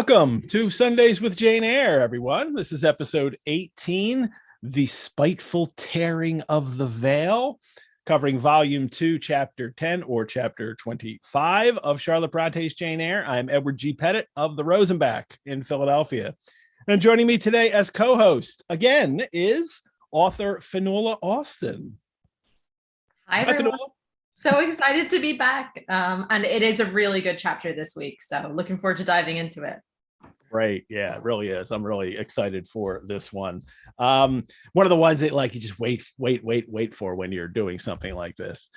Welcome to Sundays with Jane Eyre, everyone. This is episode 18, The Spiteful Tearing of the Veil, covering volume 2, chapter 10, or chapter 25 of Charlotte Bronte's Jane Eyre. I'm Edward G. Pettit of the Rosenbach in Philadelphia. And joining me today as co-host, again, is author Finola Austin. Hi, everyone. So excited to be back. And it is a really good chapter this week. So looking forward to diving into it. Great. Yeah, it really is. I'm really excited for this one. One of the ones that you just wait for when you're doing something like this.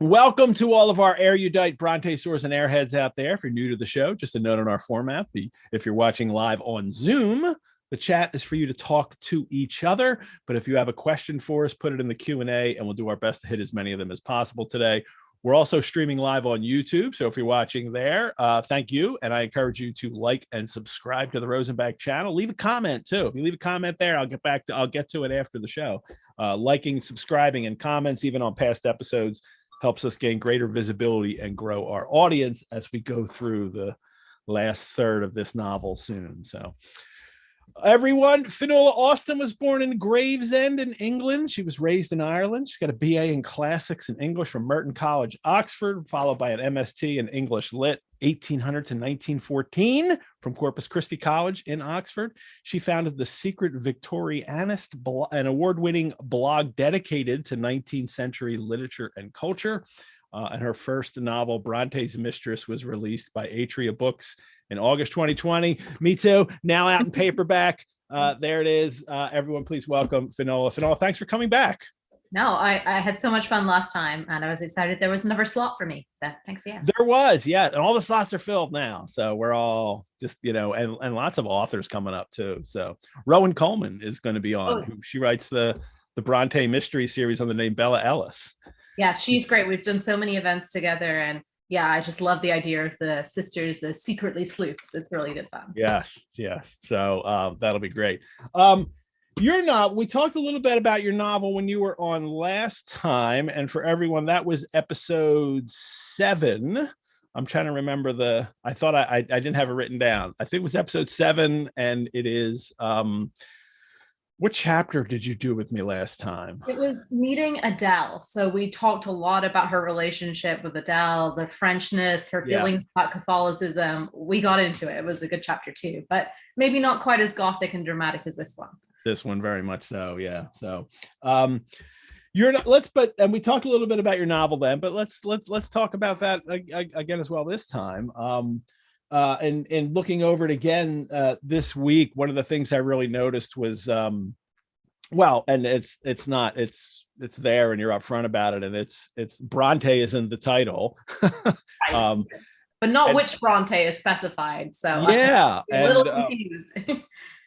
Welcome to all of our erudite Brontosaurs and airheads out there. If you're new to the show, just a note on our format. If you're watching live on Zoom, the chat is for you to talk to each other. But if you have a question for us, put it in the Q&A and we'll do our best to hit as many of them as possible today. We're also streaming live on YouTube. So if you're watching there, thank you. And I encourage you to like and subscribe to the Rosenbach channel. Leave a comment too. If you leave a comment there, I'll get to it after the show. Liking, subscribing, and comments, even on past episodes, helps us gain greater visibility and grow our audience as we go through the last third of this novel soon. So everyone, Finola Austin was born in Gravesend in England. She was raised in Ireland. She's got a BA in Classics and English from Merton College, Oxford, followed by an MSc in English Lit, 1800 to 1914 from Corpus Christi College in Oxford. She founded the Secret Victorianist, an award-winning blog dedicated to 19th century literature and culture. And her first novel, Bronte's Mistress, was released by Eyre Books in August 2020. Me too. Now out in paperback. There it is. Everyone, please welcome Finola. Finola, thanks for coming back. No, I had so much fun last time, and I was excited there was another slot for me. So thanks again. There was, yeah, and all the slots are filled now. So we're all just, and lots of authors coming up too. So Rowan Coleman is going to be on. She writes the Bronte mystery series under the name Bella Ellis. Yeah, she's great. We've done so many events together, and yeah, I just love the idea of the sisters as secretly sleuths. It's really good fun. Yeah. So that'll be great. We talked a little bit about your novel when you were on last time, and for everyone, that was episode 7. I'm trying to remember I thought I didn't have it written down. I think it was episode 7, and it is what chapter did you do with me last time? It was meeting Adele. So we talked a lot about her relationship with Adele, the Frenchness, her feelings about Catholicism. We got into it. It was a good chapter too, but maybe not quite as gothic and dramatic as this one. This one very much so, yeah. So and we talked a little bit about your novel then, but let's talk about that again as well this time. And looking over it again this week, one of the things I really noticed was and it's there and you're upfront about it, and it's Bronte is in the title. But not which Bronte is specified. So yeah, I'm a little confused.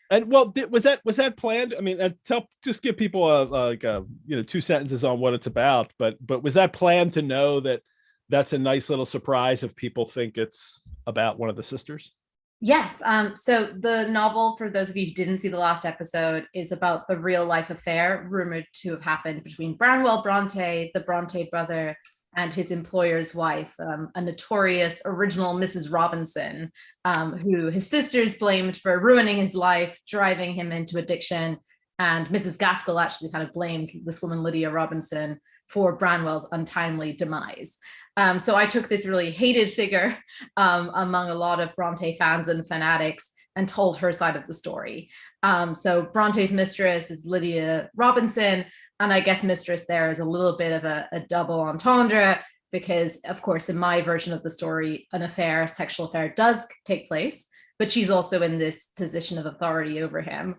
And well, was that planned? I mean, just give people 2 sentences on what it's about. But was that planned to know that that's a nice little surprise if people think it's about one of the sisters? Yes. So the novel, for those of you who didn't see the last episode, is about the real life affair rumored to have happened between Branwell Bronte, the Bronte brother, and his employer's wife, a notorious original Mrs. Robinson, who his sisters blamed for ruining his life, driving him into addiction. And Mrs. Gaskell actually kind of blames this woman, Lydia Robinson, for Branwell's untimely demise. So I took this really hated figure among a lot of Bronte fans and fanatics and told her side of the story. So Bronte's mistress is Lydia Robinson, and I guess mistress there is a little bit of a double entendre, because of course in my version of the story, a sexual affair does take place, but she's also in this position of authority over him.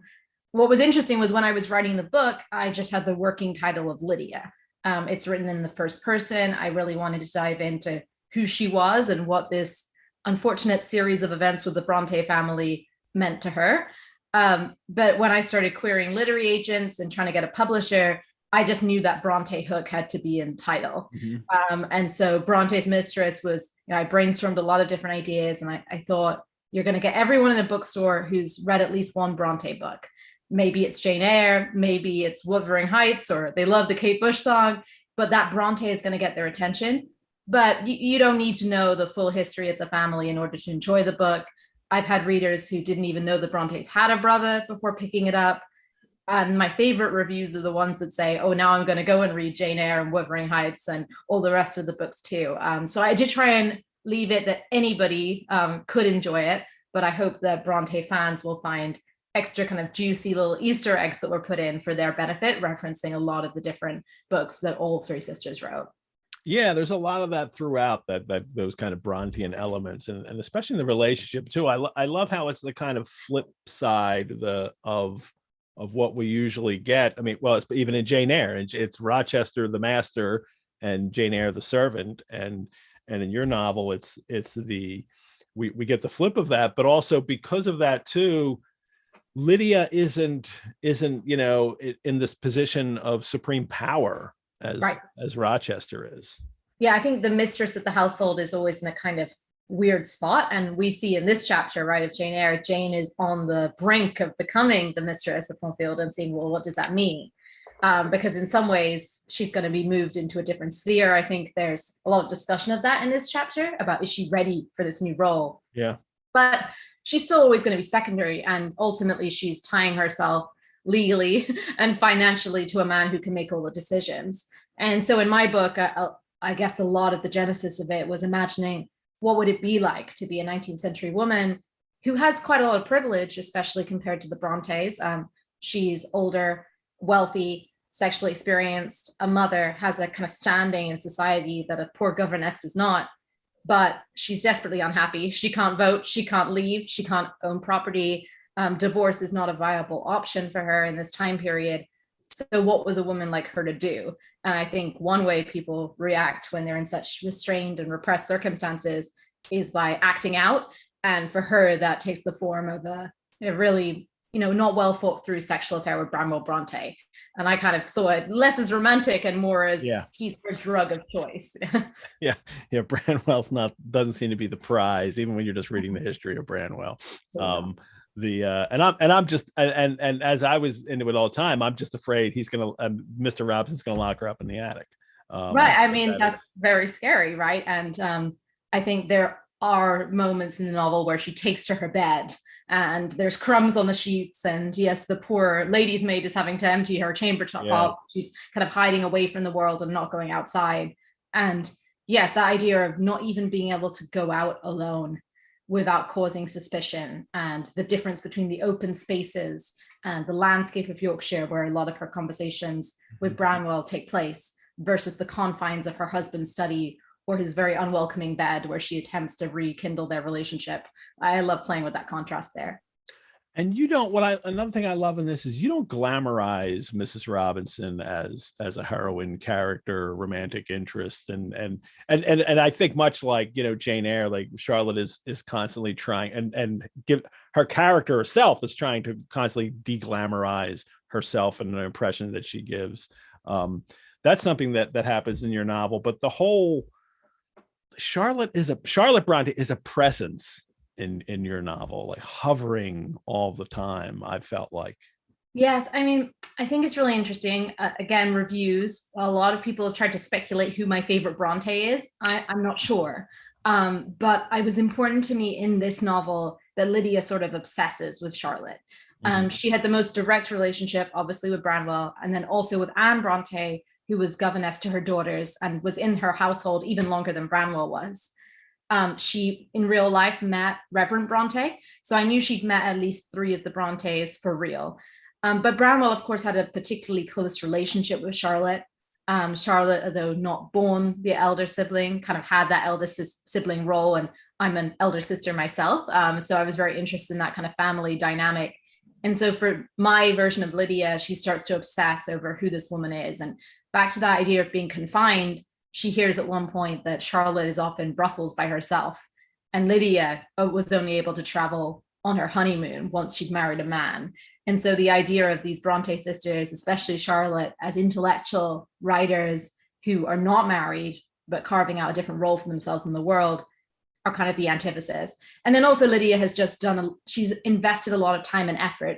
What was interesting was when I was writing the book, I just had the working title of Lydia. It's written in the first person. I really wanted to dive into who she was and what this unfortunate series of events with the Bronte family meant to her. But when I started querying literary agents and trying to get a publisher, I just knew that Bronte hook had to be in title. Mm-hmm. And so Bronte's Mistress was, I brainstormed a lot of different ideas, and I thought, you're going to get everyone in a bookstore who's read at least one Bronte book. Maybe it's Jane Eyre, maybe it's Wuthering Heights, or they love the Kate Bush song, but that Bronte is going to get their attention. but you don't need to know the full history of the family in order to enjoy the book. I've had readers who didn't even know the Brontes had a brother before picking it up. And my favorite reviews are the ones that say, oh, now I'm going to go and read Jane Eyre and Wuthering Heights and all the rest of the books too. So I did try and leave it that anybody could enjoy it, but I hope that Bronte fans will find extra kind of juicy little Easter eggs that were put in for their benefit, referencing a lot of the different books that all three sisters wrote. Yeah, there's a lot of that throughout, that those kind of Brontean elements, and especially in the relationship too. I love how it's the kind of flip side of what we usually get. I mean, well, it's even in Jane Eyre, it's Rochester the master and Jane Eyre the servant, and in your novel, it's we get the flip of that, but also because of that too, Lydia isn't in this position of supreme power as Rochester is. Yeah, I think the mistress of the household is always in a kind of weird spot, and we see in this chapter, right, of Jane Eyre, Jane is on the brink of becoming the mistress of Thornfield and seeing, well, what does that mean? Because in some ways she's going to be moved into a different sphere. I think there's a lot of discussion of that in this chapter about, is she ready for this new role? Yeah, but she's still always going to be secondary, and ultimately she's tying herself legally and financially to a man who can make all the decisions. And so in my book, I guess a lot of the genesis of it was imagining what would it be like to be a 19th century woman who has quite a lot of privilege, especially compared to the Brontes. She's older, wealthy, sexually experienced, a mother, has a kind of standing in society that a poor governess does not, but she's desperately unhappy. She can't vote, she can't leave, she can't own property. Divorce is not a viable option for her in this time period. So what was a woman like her to do? And I think one way people react when they're in such restrained and repressed circumstances is by acting out. And for her, that takes the form of a really, not well thought through sexual affair with Branwell Bronte. And I kind of saw it less as romantic and more as he's her drug of choice. yeah. Branwell's doesn't seem to be the prize, even when you're just reading the history of Branwell. I'm just as I was into it all the time, I'm just afraid Mr. Robinson's gonna lock her up in the attic. Right. I mean, that's very scary, right? And I think there are moments in the novel where she takes to her bed and there's crumbs on the sheets, and yes, the poor lady's maid is having to empty her chamber top up. She's kind of hiding away from the world and not going outside. And yes, that idea of not even being able to go out alone without causing suspicion, and the difference between the open spaces and the landscape of Yorkshire, where a lot of her conversations with Branwell take place, versus the confines of her husband's study or his very unwelcoming bed, where she attempts to rekindle their relationship. I love playing with that contrast there. And another thing I love in this is you don't glamorize Mrs. Robinson as a heroine character, romantic interest, and I think much like Jane Eyre, like Charlotte is constantly trying and give her character herself is trying to constantly de-glamorize herself and the impression that she gives. That's something that happens in your novel, but the whole Charlotte Bronte is a presence in your novel, like hovering all the time, I felt like. Yes, I mean, I think it's really interesting. Again, reviews, a lot of people have tried to speculate who my favorite Bronte is. I'm not sure. But it was important to me in this novel that Lydia sort of obsesses with Charlotte. She had the most direct relationship, obviously, with Branwell, and then also with Anne Bronte, who was governess to her daughters and was in her household even longer than Branwell was. She, in real life, met Reverend Bronte. So I knew she'd met at least 3 of the Brontes for real. But Branwell, of course, had a particularly close relationship with Charlotte. Charlotte, although not born the elder sibling, kind of had that elder sibling role. And I'm an elder sister myself. So I was very interested in that kind of family dynamic. And so for my version of Lydia, she starts to obsess over who this woman is. And back to that idea of being confined, she hears at one point that Charlotte is off in Brussels by herself, and Lydia was only able to travel on her honeymoon once she'd married a man. And so the idea of these Bronte sisters, especially Charlotte, as intellectual writers who are not married, but carving out a different role for themselves in the world, are kind of the antithesis. And then also Lydia has just she's invested a lot of time and effort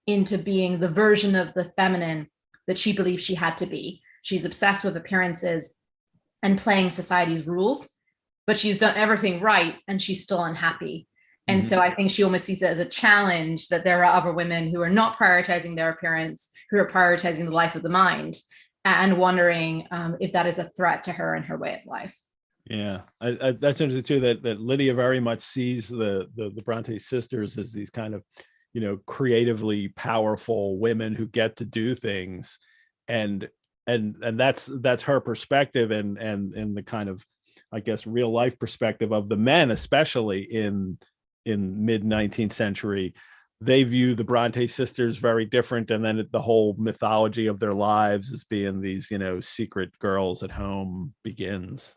into being the version of the feminine that she believed she had to be. She's obsessed with appearances. and playing society's rules, but she's done everything right and she's still unhappy. And so I think she almost sees it as a challenge that there are other women who are not prioritizing their appearance, who are prioritizing the life of the mind, and wondering if that is a threat to her and her way of life. Yeah, that's interesting too. That Lydia very much sees the Bronte sisters as these kind of, creatively powerful women who get to do things, and that's her perspective, and the kind of, I guess, real life perspective of the men, especially in mid 19th century. They view the Bronte sisters very different, and then the whole mythology of their lives as being these, secret girls at home begins.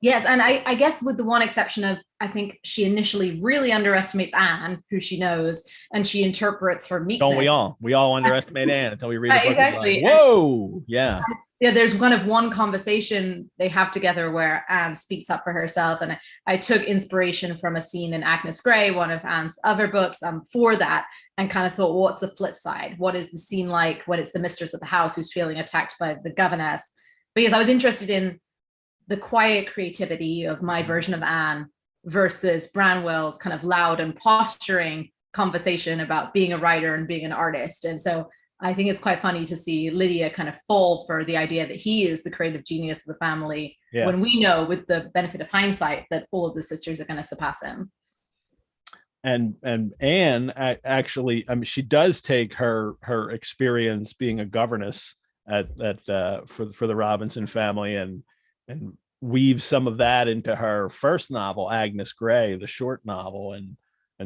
Yes, and I guess with the one exception of, I think she initially really underestimates Anne, who she knows, and she interprets her meekness. Don't we all? We all underestimate Anne until we read the book. Exactly. Like, whoa, yeah. Yeah, there's kind of one conversation they have together where Anne speaks up for herself, and I took inspiration from a scene in Agnes Grey, one of Anne's other books, for that, and kind of thought, well, what's the flip side? What is the scene like when it's the mistress of the house who's feeling attacked by the governess? Because I was interested in the quiet creativity of my version of Anne versus Branwell's kind of loud and posturing conversation about being a writer and being an artist. And so I think it's quite funny to see Lydia kind of fall for the idea that he is the creative genius of the family, when we know, with the benefit of hindsight, that all of the sisters are going to surpass him. And Anne actually, I mean, she does take her experience being a governess for the Robinson family, and weave some of that into her first novel, Agnes Grey, the short novel, and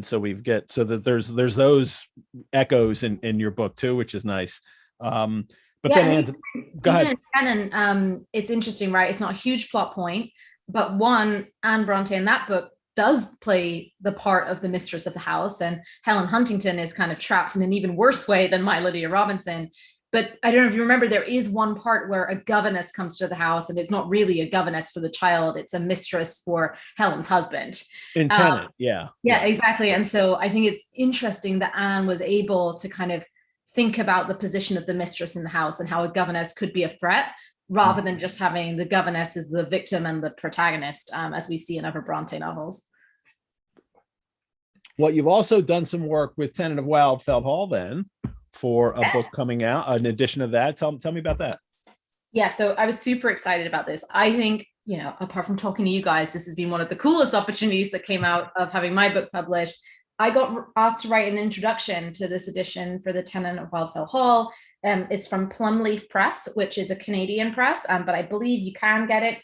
so that there's those echoes in your book too, which is nice. But then go ahead. Tenant, it's interesting, right? It's not a huge plot point, but Anne Bronte in that book does play the part of the mistress of the house, and Helen Huntington is kind of trapped in an even worse way than my Lydia Robinson. But I don't know if you remember, there is one part where a governess comes to the house, and it's not really a governess for the child, it's a mistress for Helen's husband. In Tenant, yeah, exactly. And so I think it's interesting that Anne was able to kind of think about the position of the mistress in the house and how a governess could be a threat, rather than just having the governess as the victim and the protagonist, as we see in other Bronte novels. Well, you've also done some work with Tenant of Wildfell Hall then, for a book coming out, in addition to that. Tell me about that. Yeah, so I was super excited about this. I think, apart from talking to you guys, this has been one of the coolest opportunities that came out of having my book published. I got asked to write an introduction to this edition for the Tenant of Wildfell Hall. It's from Plumleaf Press, which is a Canadian press, but I believe you can get it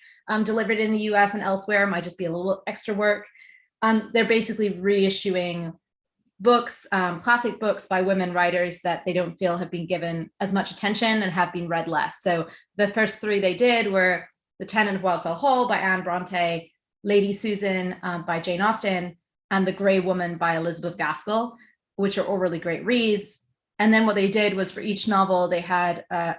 delivered in the US and elsewhere. It might just be a little extra work. They're basically reissuing books, classic books by women writers that they don't feel have been given as much attention and have been read less. So the first three they did were The Tenant of Wildfell Hall by Anne Bronte, Lady Susan by Jane Austen, and The Grey Woman by Elizabeth Gaskell, which are all really great reads. And then what they did was, for each novel, they had a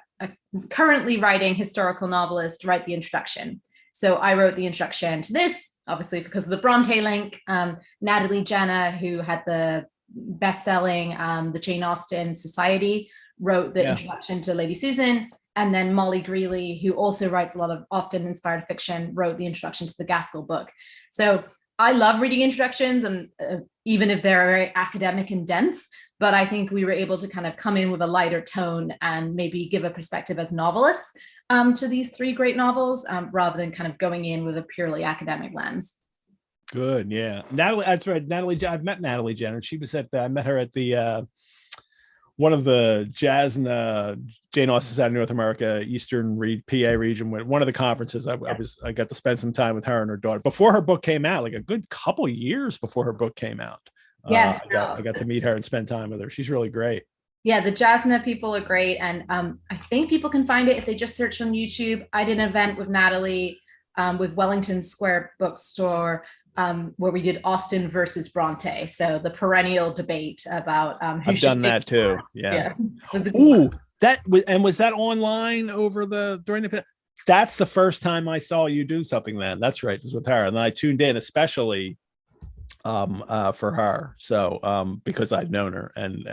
currently writing historical novelist write the introduction. So I wrote the introduction to this, obviously because of the Bronte link. Natalie Jenner, who had the best-selling The Jane Austen Society, wrote the introduction to Lady Susan. And then Molly Greeley, who also writes a lot of Austen-inspired fiction, wrote the introduction to the Gaskell book. So I love reading introductions, and even if they're very academic and dense, but I think we were able to kind of come in with a lighter tone and maybe give a perspective as novelists to these three great novels, rather than kind of going in with a purely academic lens. Good, yeah. Natalie, that's right. Natalie, I've met Natalie Jenner. She was I met her at the one of the Jasna Jane Austen Society North America Eastern PA region. One of the conferences, I got to spend some time with her and her daughter before her book came out, like a good couple years before her book came out. Yes, I got to meet her and spend time with her. She's really great. Yeah, the Jasna people are great. And I think people can find it if they just search on YouTube. I did an event with Natalie with Wellington Square Bookstore, where we did Austen versus Bronte. So the perennial debate about who I've done that too. Yeah. Ooh, was that online during the? That's the first time I saw you do something then. That's right. It was with her. And I tuned in especially for her. So because I'd known her. And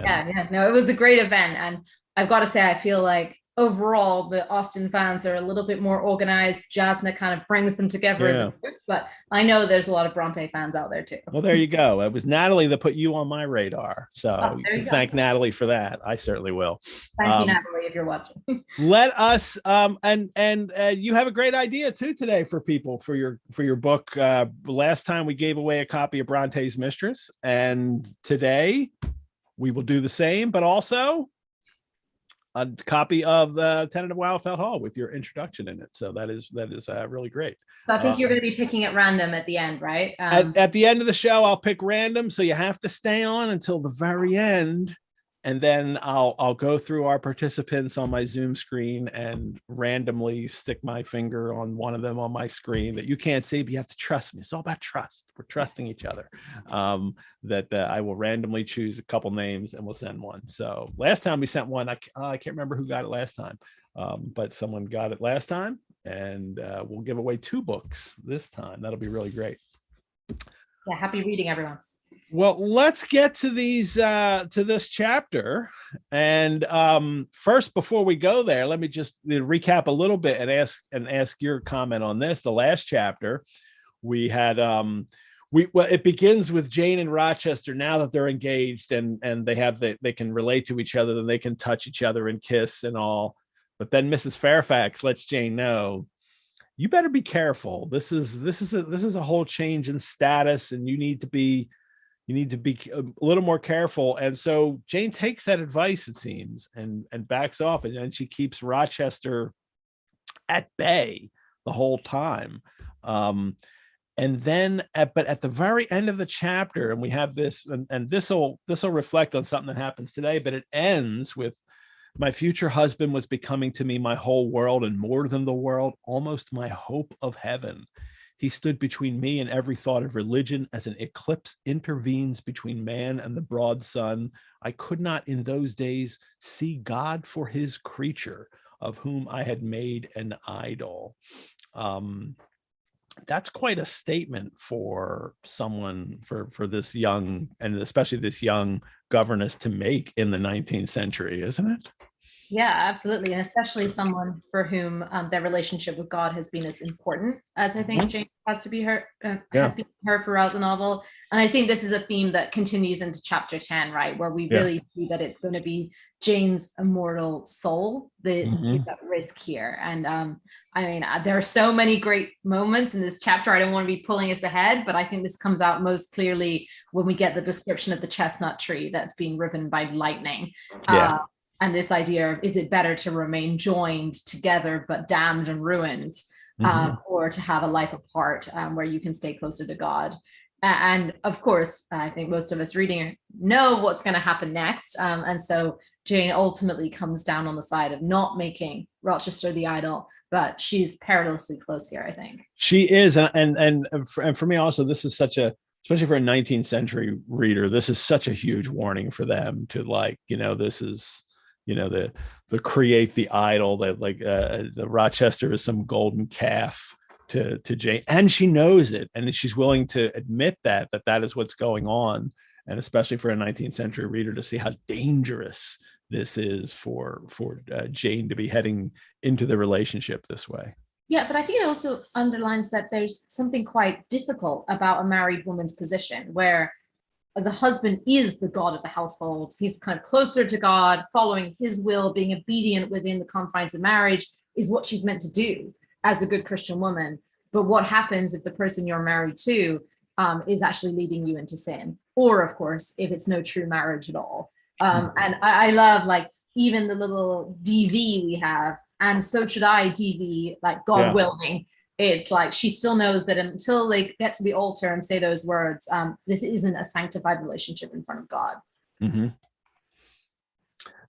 no, it was a great event. And I've got to say, I feel like overall the Austen fans are a little bit more organized. Jasna kind of brings them together as a group, but I know there's a lot of Bronte fans out there too. Well, there you go. It was Natalie that put you on my radar. So you can thank Natalie for that. I certainly will. Thank you, Natalie, if you're watching. Let us and you have a great idea too today for people for your book. Last time we gave away a copy of Bronte's Mistress, and today we will do the same, but also a copy of the Tenant of Wildfell Hall with your introduction in it. So that is really great. So I think you're going to be picking at random at the end, right? At the end of the show, I'll pick random. So you have to stay on until the very end. And then I'll go through our participants on my Zoom screen and randomly stick my finger on one of them on my screen that you can't see, but you have to trust me. It's all about trust. We're trusting each other. That I will randomly choose a couple names and we'll send one. So last time we sent one, I can't remember who got it last time, but someone got it last time, and we'll give away 2 books this time. That'll be really great. Yeah, happy reading, everyone. Well, let's get to this chapter. And first, before we go there, let me just recap a little bit and ask your comment on this. The last chapter, we had it begins with Jane and Rochester. Now that they're engaged and they can relate to each other, then they can touch each other and kiss and all. But then Mrs. Fairfax lets Jane know, you better be careful. This is a whole change in status, and you need to be a little more careful. And so Jane takes that advice, it seems, and backs off, and then she keeps Rochester at bay the whole time. And then but at the very end of the chapter, and we have this, and this will reflect on something that happens today, but it ends with, my future husband was becoming to me my whole world, and more than the world, almost my hope of heaven. He stood between me and every thought of religion, as an eclipse intervenes between man and the broad sun. I could not in those days see God for his creature, of whom I had made an idol. That's quite a statement for someone, for this young, and especially this young governess, to make in the 19th century, isn't it? Yeah, absolutely. And especially someone for whom their relationship with God has been as important as I think Jane has been her throughout the novel. And I think this is a theme that continues into chapter 10, right? Where we really see that it's going to be Jane's immortal soul that is at risk here. And I mean, there are so many great moments in this chapter. I don't want to be pulling us ahead, but I think this comes out most clearly when we get the description of the chestnut tree that's being riven by lightning. And this idea of, is it better to remain joined together but damned and ruined, or to have a life apart where you can stay closer to God? And of course, I think most of us reading know what's going to happen next. And so Jane ultimately comes down on the side of not making Rochester the idol, but she's perilously close here, I think. She is. And for me also, this is such a, especially for a 19th century reader, this is such a huge warning for them to, like, this is, the create the idol, that like the Rochester is some golden calf to Jane, and she knows it, and she's willing to admit that is what's going on. And especially for a 19th century reader to see how dangerous this is for Jane to be heading into the relationship this way. Yeah, but I think it also underlines that there's something quite difficult about a married woman's position, where the husband is the god of the household. He's kind of closer to God, following his will, being obedient within the confines of marriage is what she's meant to do as a good Christian woman. But what happens if the person you're married to is actually leading you into sin? Or, of course, if it's no true marriage at all. And I love, like, even the little DV we have, and so should I DV, like, God willing. It's like she still knows that until they get to the altar and say those words, this isn't a sanctified relationship in front of God.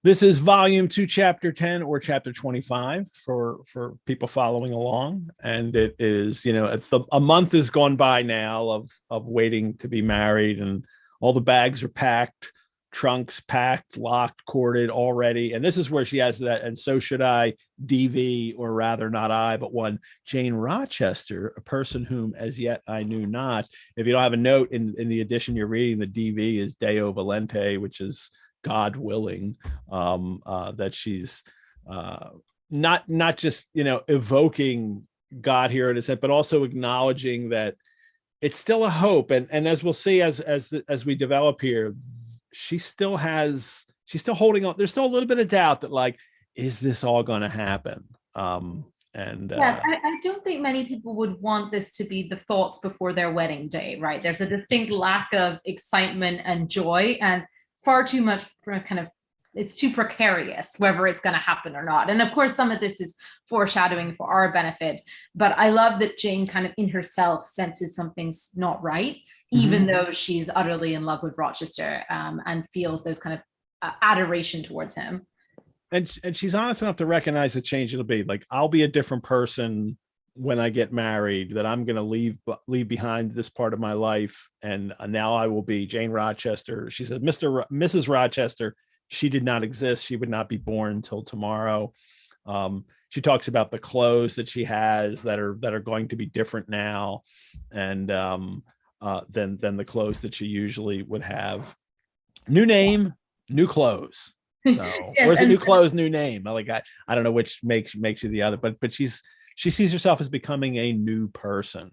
This is volume 2, chapter 10, or chapter 25 for people following along. And it is, a month has gone by now of waiting to be married, and all the bags are packed, trunks packed, locked, corded already. And this is where she has that, and so should I DV, or rather not I, but one Jane Rochester, a person whom as yet I knew not. If you don't have a note in the edition you're reading, the DV is Deo Volente, which is God willing, that she's not just, evoking God here in a sense, but also acknowledging that it's still a hope. And as we'll see, as we develop here, she's still holding on. There's still a little bit of doubt that, like, is this all going to happen? Yes, I don't think many people would want this to be the thoughts before their wedding day, right? There's a distinct lack of excitement and joy, and far too much it's too precarious whether it's going to happen or not. And of course, some of this is foreshadowing for our benefit, but I love that Jane kind of in herself senses something's not right, even though she's utterly in love with Rochester, and feels those kind of adoration towards him. And she's honest enough to recognize the change it'll be. Like, I'll be a different person when I get married, that I'm going to leave behind this part of my life. And now I will be Jane Rochester. She said, Mrs. Rochester, she did not exist. She would not be born until tomorrow. She talks about the clothes that she has that are going to be different now. And than the clothes that she usually would have. New name, new clothes. So, yes, or is it new clothes, new name? Like, I don't know which makes you the other, but she sees herself as becoming a new person.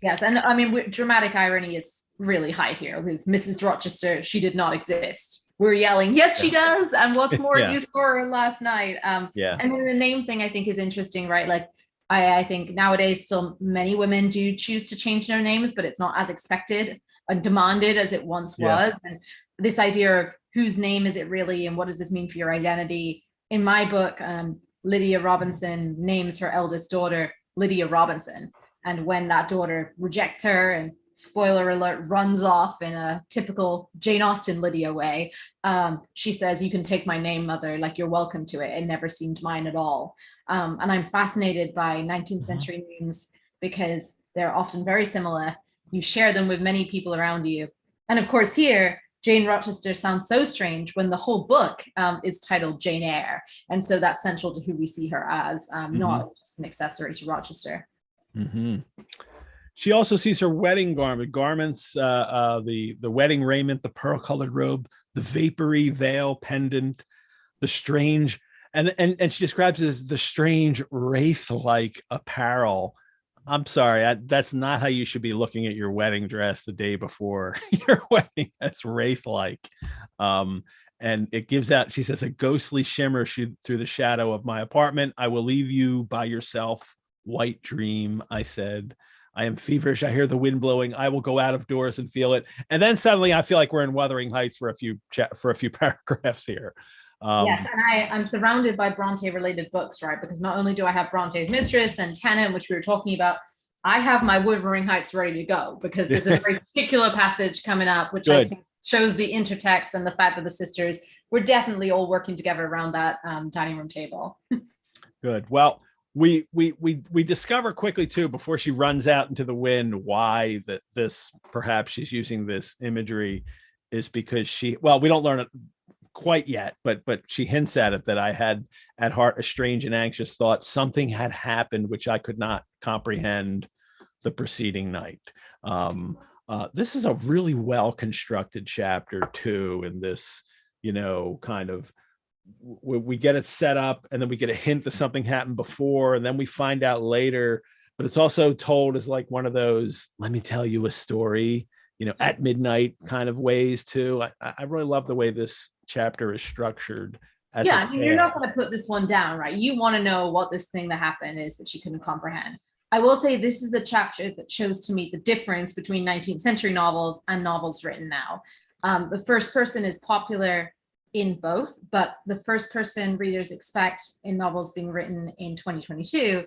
Yes, and I mean, dramatic irony is really high here with Mrs. Rochester. She did not exist. We're yelling, yes, she does. And what's more, you saw her last night. And then the name thing I think is interesting, right? Like, I think nowadays still many women do choose to change their names, but it's not as expected and demanded as it once was. And this idea of whose name is it really, and what does this mean for your identity? In my book, Lydia Robinson names her eldest daughter Lydia Robinson. And when that daughter rejects her and, spoiler alert, runs off in a typical Jane Austen Lydia way, she says, you can take my name, mother, like, you're welcome to it. It never seemed mine at all. And I'm fascinated by 19th century names because they're often very similar. You share them with many people around you. And of course here, Jane Rochester sounds so strange when the whole book is titled Jane Eyre. And so that's central to who we see her as, not as just an accessory to Rochester. She also sees her wedding garments, the wedding raiment, the pearl-colored robe, the vapory veil pendant, the strange, and she describes it as the strange wraith-like apparel. I'm sorry, that's not how you should be looking at your wedding dress the day before your wedding. That's wraith-like. And it gives out, she says, a ghostly shimmer through the shadow of my apartment. I will leave you by yourself, white dream, I said. I am feverish. I hear the wind blowing. I will go out of doors and feel it. And then suddenly I feel like we're in Wuthering Heights for a few paragraphs here. Yes, and I'm surrounded by Bronte-related books, right? Because not only do I have Bronte's Mistress and Tenant, which we were talking about, I have my Wuthering Heights ready to go because there's a very particular passage coming up, which I think shows the intertext and the fact that the sisters were definitely all working together around that dining room table. Good. Well, we discover quickly too, before she runs out into the wind, why perhaps she's using this imagery is because we don't learn it quite yet, but she hints at it, that I had at heart a strange and anxious thought. Something had happened which I could not comprehend the preceding night. This is a really well constructed chapter too, in this, kind of, we get it set up and then we get a hint that something happened before and then we find out later, but it's also told as like one of those, let me tell you a story, at midnight kind of ways too. I really love the way this chapter is structured. You're not going to put this one down, right? You want to know what this thing that happened is that she couldn't comprehend. I will say this is the chapter that shows to me the difference between 19th century novels and novels written now. The first person is popular in both, but the first person readers expect in novels being written in 2022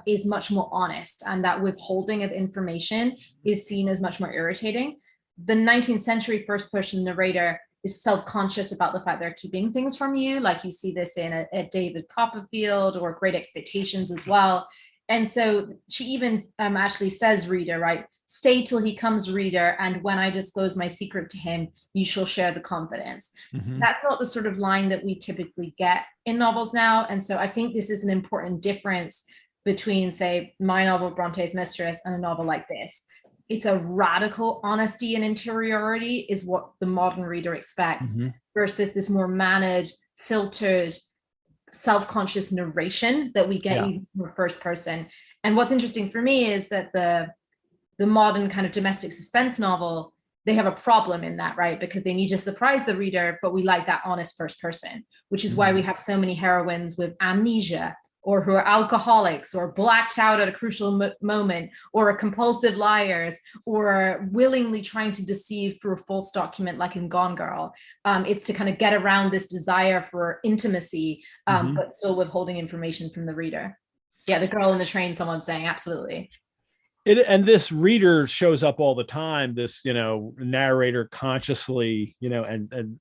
is much more honest, and that withholding of information is seen as much more irritating. The 19th century first person narrator is self-conscious about the fact they're keeping things from you, like you see this in a David Copperfield or Great Expectations as well. And so she even actually says, reader, right? Stay till he comes, reader, and when I disclose my secret to him, you shall share the confidence. That's not the sort of line that we typically get in novels now. And so I think this is an important difference between, say, my novel, Bronte's Mistress, and a novel like this. It's a radical honesty and interiority is what the modern reader expects, versus this more mannered, filtered, self-conscious narration that we get even from the first person. And what's interesting for me is that the modern kind of domestic suspense novel, they have a problem in that, right? Because they need to surprise the reader, but we like that honest first person, which is why we have so many heroines with amnesia, or who are alcoholics, or blacked out at a crucial moment, or are compulsive liars, or willingly trying to deceive through a false document like in Gone Girl. It's to kind of get around this desire for intimacy, but still withholding information from the reader. Yeah, the girl in the train, someone's saying, absolutely. And this reader shows up all the time, this, narrator consciously, and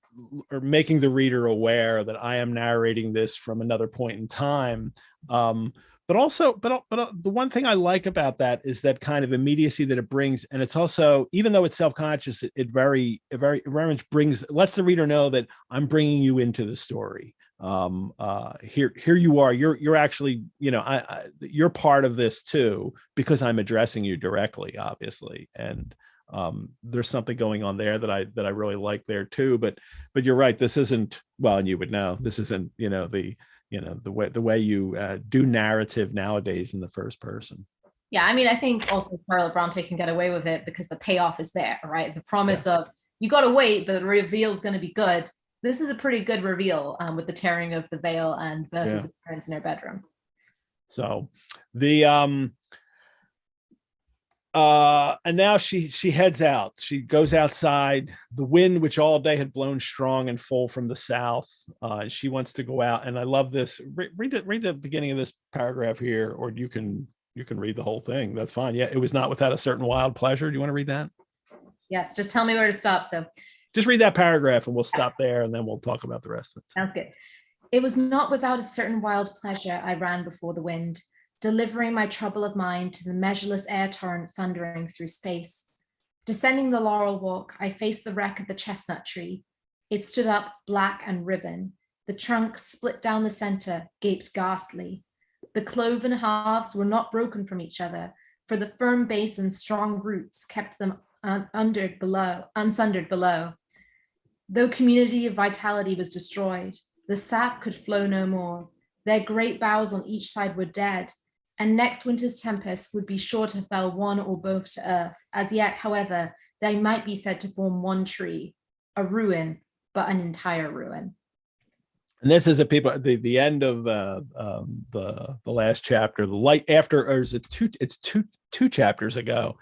or making the reader aware that I am narrating this from another point in time. But the one thing I like about that is that kind of immediacy that it brings. And it's also, even though it's self-conscious, it very much lets the reader know that I'm bringing you into the story. Here you are, you're actually, you're part of this too, because I'm addressing you directly, obviously. And there's something going on there that I really like there too. But you're right, this isn't, well, and you would know, this isn't, the way you do narrative nowadays in the first person. Yeah, I mean, I think also Charlotte Bronte can get away with it because the payoff is there, right? The promise of, you got to wait, but the reveal is going to be good. This is a pretty good reveal with the tearing of the veil and Bertha's appearance in her bedroom. So and now she heads out. She goes outside. The wind, which all day had blown strong and full from the south, she wants to go out. And I love this. Read the beginning of this paragraph here, or you can read the whole thing. That's fine. Yeah, it was not without a certain wild pleasure. Do you want to read that? Yes, just tell me where to stop. So just read that paragraph and we'll stop there and then we'll talk about the rest of it. Sounds good. It was not without a certain wild pleasure I ran before the wind, delivering my trouble of mind to the measureless air torrent thundering through space. Descending the laurel walk, I faced the wreck of the chestnut tree. It stood up black and riven. The trunk, split down the center, gaped ghastly. The cloven halves were not broken from each other, for the firm base and strong roots kept them unsundered below. Though community of vitality was destroyed, the sap could flow no more. Their great boughs on each side were dead, and next winter's tempest would be sure to fell one or both to earth. As yet, however, they might be said to form one tree, a ruin, but an entire ruin. And this is the end of the last chapter. The light after, or is it two chapters ago?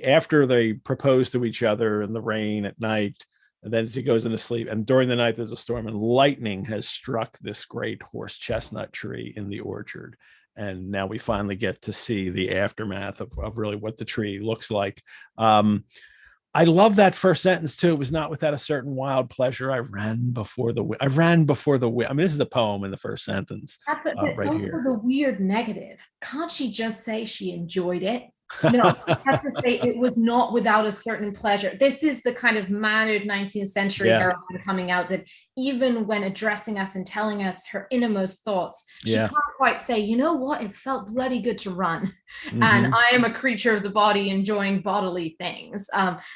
After they propose to each other in the rain at night, and then she goes into sleep, and during the night there's a storm, and lightning has struck this great horse chestnut tree in the orchard. And now we finally get to see the aftermath of really what the tree looks like. I love that first sentence too. It was not without a certain wild pleasure I ran before the wind. I mean, this is a poem in the first sentence. But right also here. The weird negative. Can't she just say she enjoyed it? No, I have to say it was not without a certain pleasure. This is the kind of mannered 19th century heroine coming out, that even when addressing us and telling us her innermost thoughts, she can't quite say, you know what, it felt bloody good to run. And I am a creature of the body enjoying bodily things.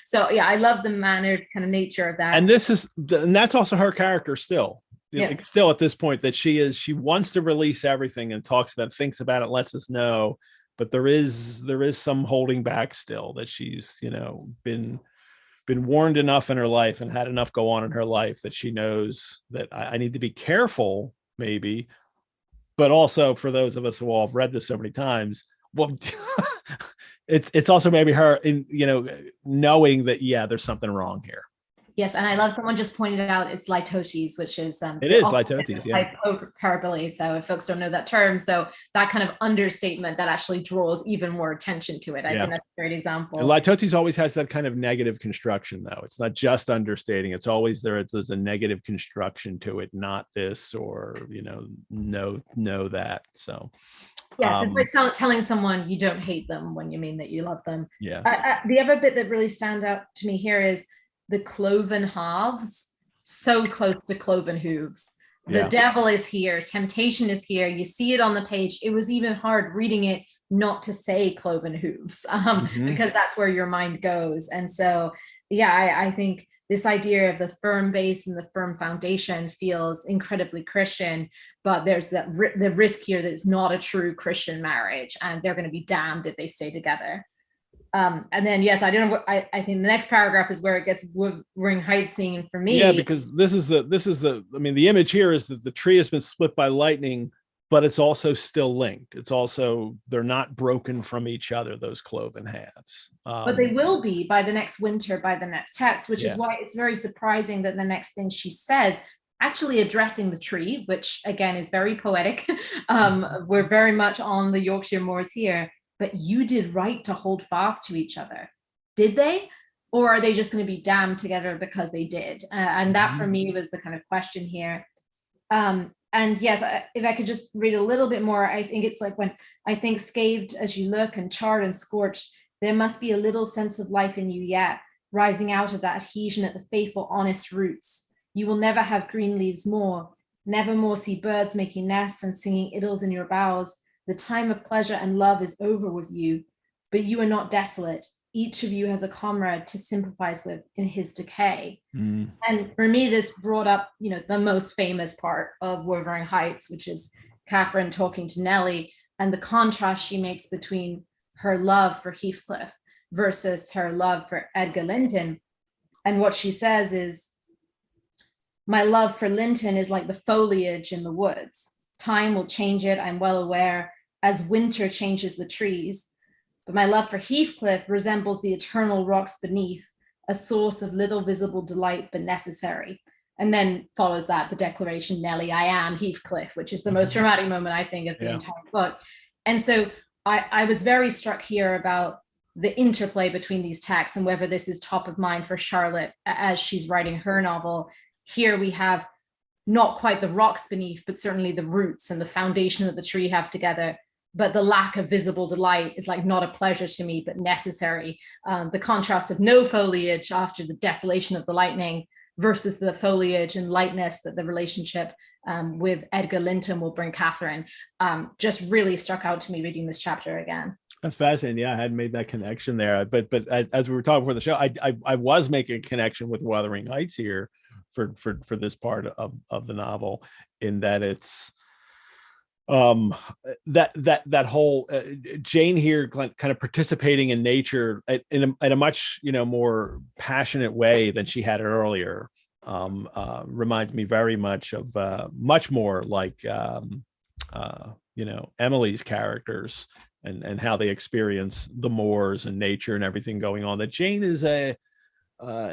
So yeah, I love the mannered kind of nature of that. And that's also her character still. Still at this point, that she wants to release everything and thinks about it, lets us know. But there is some holding back still, that she's, been warned enough in her life and had enough go on in her life that she knows that I need to be careful, maybe. But also, for those of us who all have read this so many times, well, it's also maybe her in, knowing that, there's something wrong here. Yes, and I love someone just pointed out it's litotes, which is it is litotes, hyperbole. So if folks don't know that term, so that kind of understatement that actually draws even more attention to it. I think that's a great example. And litotes always has that kind of negative construction, though. It's not just understating; it's always there's a negative construction to it, not this or no that. So yes, it's like telling someone you don't hate them when you mean that you love them. Yeah. The other bit that really stand out to me here is the cloven halves, so close to cloven hooves. The devil is here, temptation is here. You see it on the page. It was even hard reading it not to say cloven hooves, because that's where your mind goes. And so, I think this idea of the firm base and the firm foundation feels incredibly Christian, but there's the risk here that it's not a true Christian marriage, and they're going to be damned if they stay together. And then, yes, I don't know. I think the next paragraph is where it gets Wuthering Heights scene for me. Yeah, because this is the. I mean, the image here is that the tree has been split by lightning, but it's also still linked. It's also, they're not broken from each other, those cloven halves. But they will be by the next winter, by the next text, which is why it's very surprising that the next thing she says, actually addressing the tree, which again is very poetic. We're very much on the Yorkshire moors here. But you did right to hold fast to each other. Did they? Or are they just going to be damned together because they did? And that for me was the kind of question here. And yes, if I could just read a little bit more, I think it's like when I think scathed as you look and charred and scorched, there must be a little sense of life in you yet, rising out of that adhesion at the faithful, honest roots. You will never have green leaves more, never more see birds making nests and singing idylls in your boughs. The time of pleasure and love is over with you, but you are not desolate. Each of you has a comrade to sympathize with in his decay. And for me, this brought up, the most famous part of Wuthering Heights, which is Catherine talking to Nellie and the contrast she makes between her love for Heathcliff versus her love for Edgar Linton. And what she says is, my love for Linton is like the foliage in the woods. Time will change it, I'm well aware, as winter changes the trees. But my love for Heathcliff resembles the eternal rocks beneath, a source of little visible delight, but necessary. And then follows that, the declaration, Nellie, I am Heathcliff, which is the most dramatic moment, I think, of the entire book. And so I was very struck here about the interplay between these texts and whether this is top of mind for Charlotte as she's writing her novel. Here we have not quite the rocks beneath, but certainly the roots and the foundation that the tree have together. But the lack of visible delight is like not a pleasure to me, but necessary. The contrast of no foliage after the desolation of the lightning versus the foliage and lightness that the relationship with Edgar Linton will bring Catherine just really struck out to me reading this chapter again. That's fascinating. Yeah, I hadn't made that connection there. But as we were talking before the show, I was making a connection with Wuthering Heights here for this part of the novel, in that it's that whole Jane here kind of participating in nature in a much more passionate way than she had earlier. Reminds me very much of much more like Emily's characters and how they experience the moors and nature and everything going on. That Jane is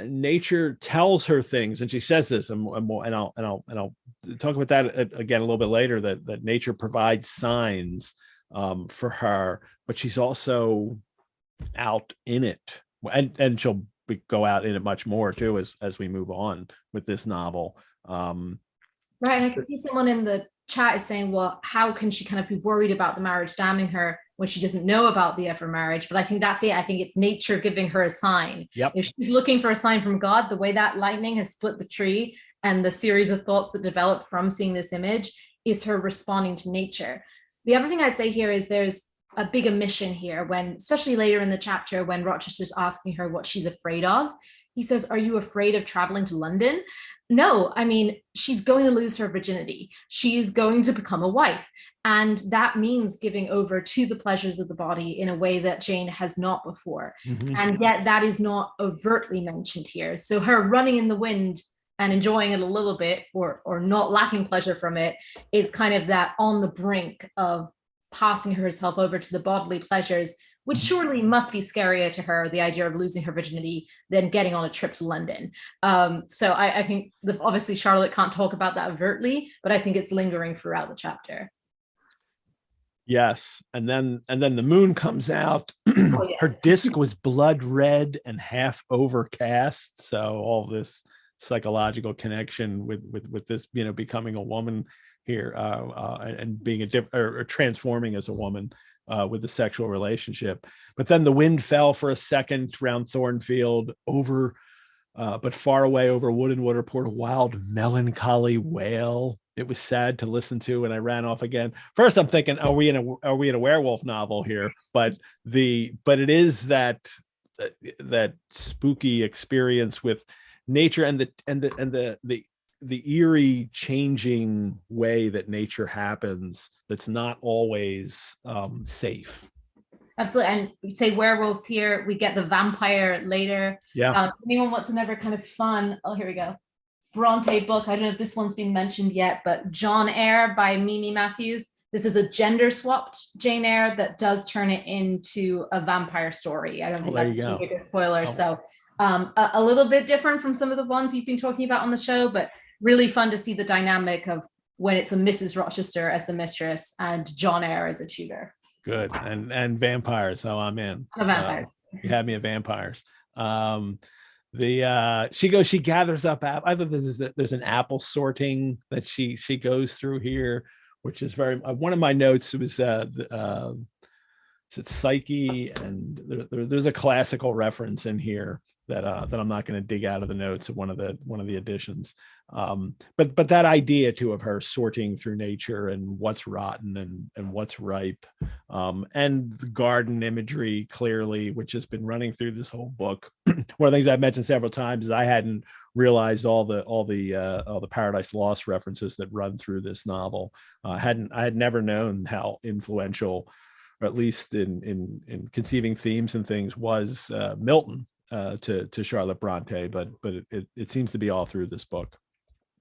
nature tells her things, and she says this, and I'll talk about that again a little bit later. That nature provides signs for her, but she's also out in it, and she'll go out in it much more too as we move on with this novel. Right, and I can see someone in the chat is saying, well, how can she kind of be worried about the marriage damning her when she doesn't know about the ever marriage? But I think that's it. I think it's nature giving her a sign. Yep. If she's looking for a sign from God, the way that lightning has split the tree and the series of thoughts that develop from seeing this image is her responding to nature. The other thing I'd say here is there's a big omission here when, especially later in the chapter, when Rochester's asking her what she's afraid of. He says, are you afraid of traveling to London? No, I mean, she's going to lose her virginity. She is going to become a wife. And that means giving over to the pleasures of the body in a way that Jane has not before. Mm-hmm. And yet that is not overtly mentioned here. So her running in the wind and enjoying it a little bit or not lacking pleasure from it, it's kind of that on the brink of passing herself over to the bodily pleasures, which surely must be scarier to her, the idea of losing her virginity, than getting on a trip to London. So I think that obviously Charlotte can't talk about that overtly, but I think it's lingering throughout the chapter. Yes, and then the moon comes out. Oh, yes. Her disc was blood red and half overcast. So all this psychological connection with this, becoming a woman here and being or transforming as a woman. With the sexual relationship. But then the wind fell for a second around Thornfield, but far away over wood and water poured a wild melancholy wail. It was sad to listen to, and I ran off again. First I'm thinking, are we in a werewolf novel here? But it is that spooky experience with nature and the eerie changing way that nature happens, that's not always safe. Absolutely. And we say werewolves here, we get the vampire later. Yeah. Anyone wants another kind of fun, oh, here we go, Bronte book, I don't know if this one's been mentioned yet, but John Eyre by Mimi Matthews. This is a gender swapped Jane Eyre that does turn it into a vampire story. I don't think that's a big spoiler. So a little bit different from some of the ones you've been talking about on the show, but really fun to see the dynamic of when it's a Mrs. Rochester as the mistress and John Eyre as a tutor. Good. And vampires. So I'm in. Vampires. So you had me at vampires. She gathers up. I thought there's an apple sorting that she goes through here, which is very, one of my notes was it's Psyche, and there's a classical reference in here that I'm not going to dig out of the notes of one of the editions. But that idea too of her sorting through nature and what's rotten and what's ripe, and the garden imagery clearly, which has been running through this whole book. One of the things I've mentioned several times is I hadn't realized all the Paradise Lost references that run through this novel. I had never known how influential, or at least in conceiving themes and things, was Milton to Charlotte Bronte, but it seems to be all through this book.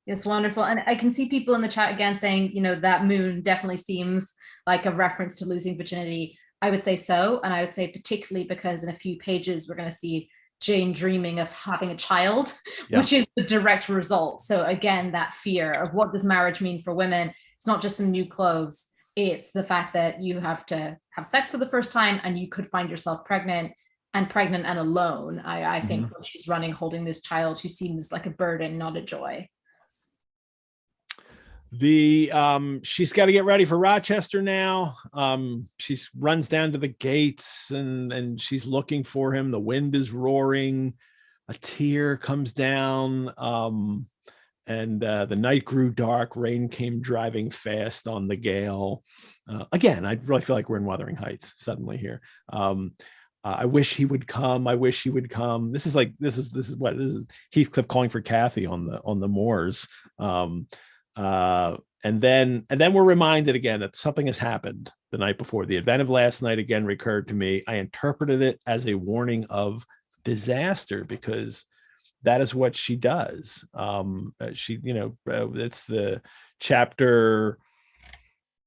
It's wonderful. And I can see people in the chat again saying, that moon definitely seems like a reference to losing virginity. I would say so. And I would say particularly because in a few pages, we're going to see Jane dreaming of having a child, which is the direct result. So again, that fear of what does marriage mean for women? It's not just some new clothes. It's the fact that you have to have sex for the first time and you could find yourself pregnant and alone. I think when she's running, holding this child who seems like a burden, not a joy. She's got to get ready for Rochester now. She runs down to the gates and she's looking for him. The wind is roaring, a tear comes down, and the night grew dark. Rain came driving fast on the gale. Again, I really feel like we're in Wuthering Heights suddenly here. I wish he would come. I wish he would come. This is Heath Clip calling for Kathy on the moors. And then we're reminded again that something has happened the night before. The event of last night again recurred to me. I interpreted it as a warning of disaster, because that is what she does. It's the chapter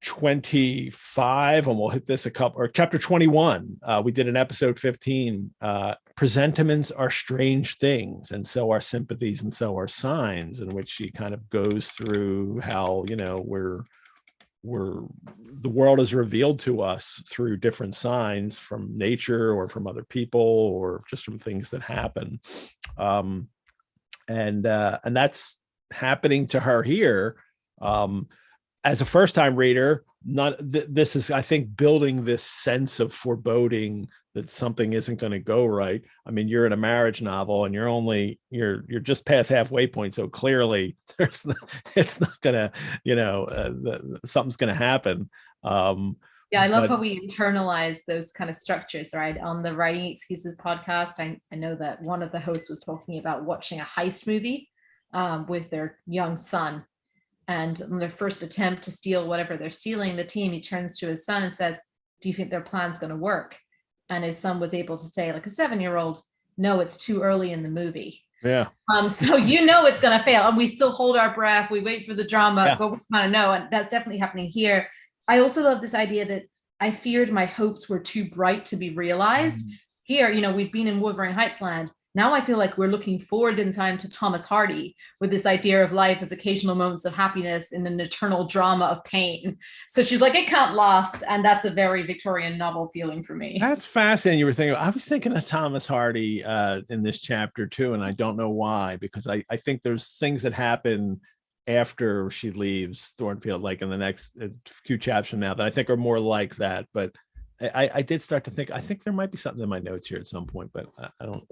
25, and we'll hit this chapter 21. We did an episode 15. Presentiments are strange things, and so are sympathies, and so are signs, in which she kind of goes through how the world is revealed to us through different signs from nature or from other people or just from things that happen, and that's happening to her here. As a first-time reader, this is, I think, building this sense of foreboding that something isn't going to go right. I mean, you're in a marriage novel, and you're just past halfway point, so clearly it's not gonna, something's gonna happen. I love how we internalize those kind of structures, right? On the Writing Excuses podcast, I know that one of the hosts was talking about watching a heist movie with their young son. And on their first attempt to steal whatever they're stealing, the team, he turns to his son and says, "Do you think their plan's going to work?" And his son was able to say, like a 7-year-old, "No, it's too early in the movie." Yeah. So it's going to fail. And we still hold our breath. We wait for the drama, but we kind of know. And that's definitely happening here. I also love this idea that I feared my hopes were too bright to be realized. Here, we've been in Wuthering Heights land. Now I feel like we're looking forward in time to Thomas Hardy with this idea of life as occasional moments of happiness in an eternal drama of pain. So she's like, it can't last. And that's a very Victorian novel feeling for me. That's fascinating. I was thinking of Thomas Hardy in this chapter too, and I don't know why, because I think there's things that happen after she leaves Thornfield, like in the next few chapters from now, that I think are more like that. But I did start to think, I think there might be something in my notes here at some point, but I don't.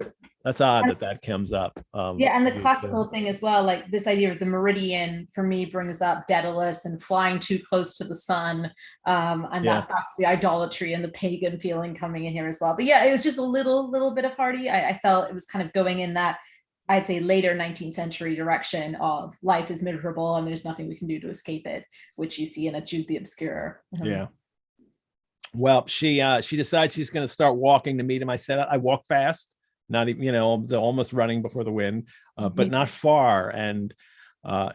That's odd that comes up. And the classical thing as well, like this idea of the meridian for me brings up Daedalus and flying too close to the sun, and that's back to the idolatry and the pagan feeling coming in here as well. But it was just a little bit of Hardy. I felt it was kind of going in that I'd say later 19th century direction of life is miserable and there's nothing we can do to escape it, which you see in a Jude the Obscure. Yeah. Well, she decides she's going to start walking to meet him. I said I walk fast, not even, almost running before the wind, but not far. And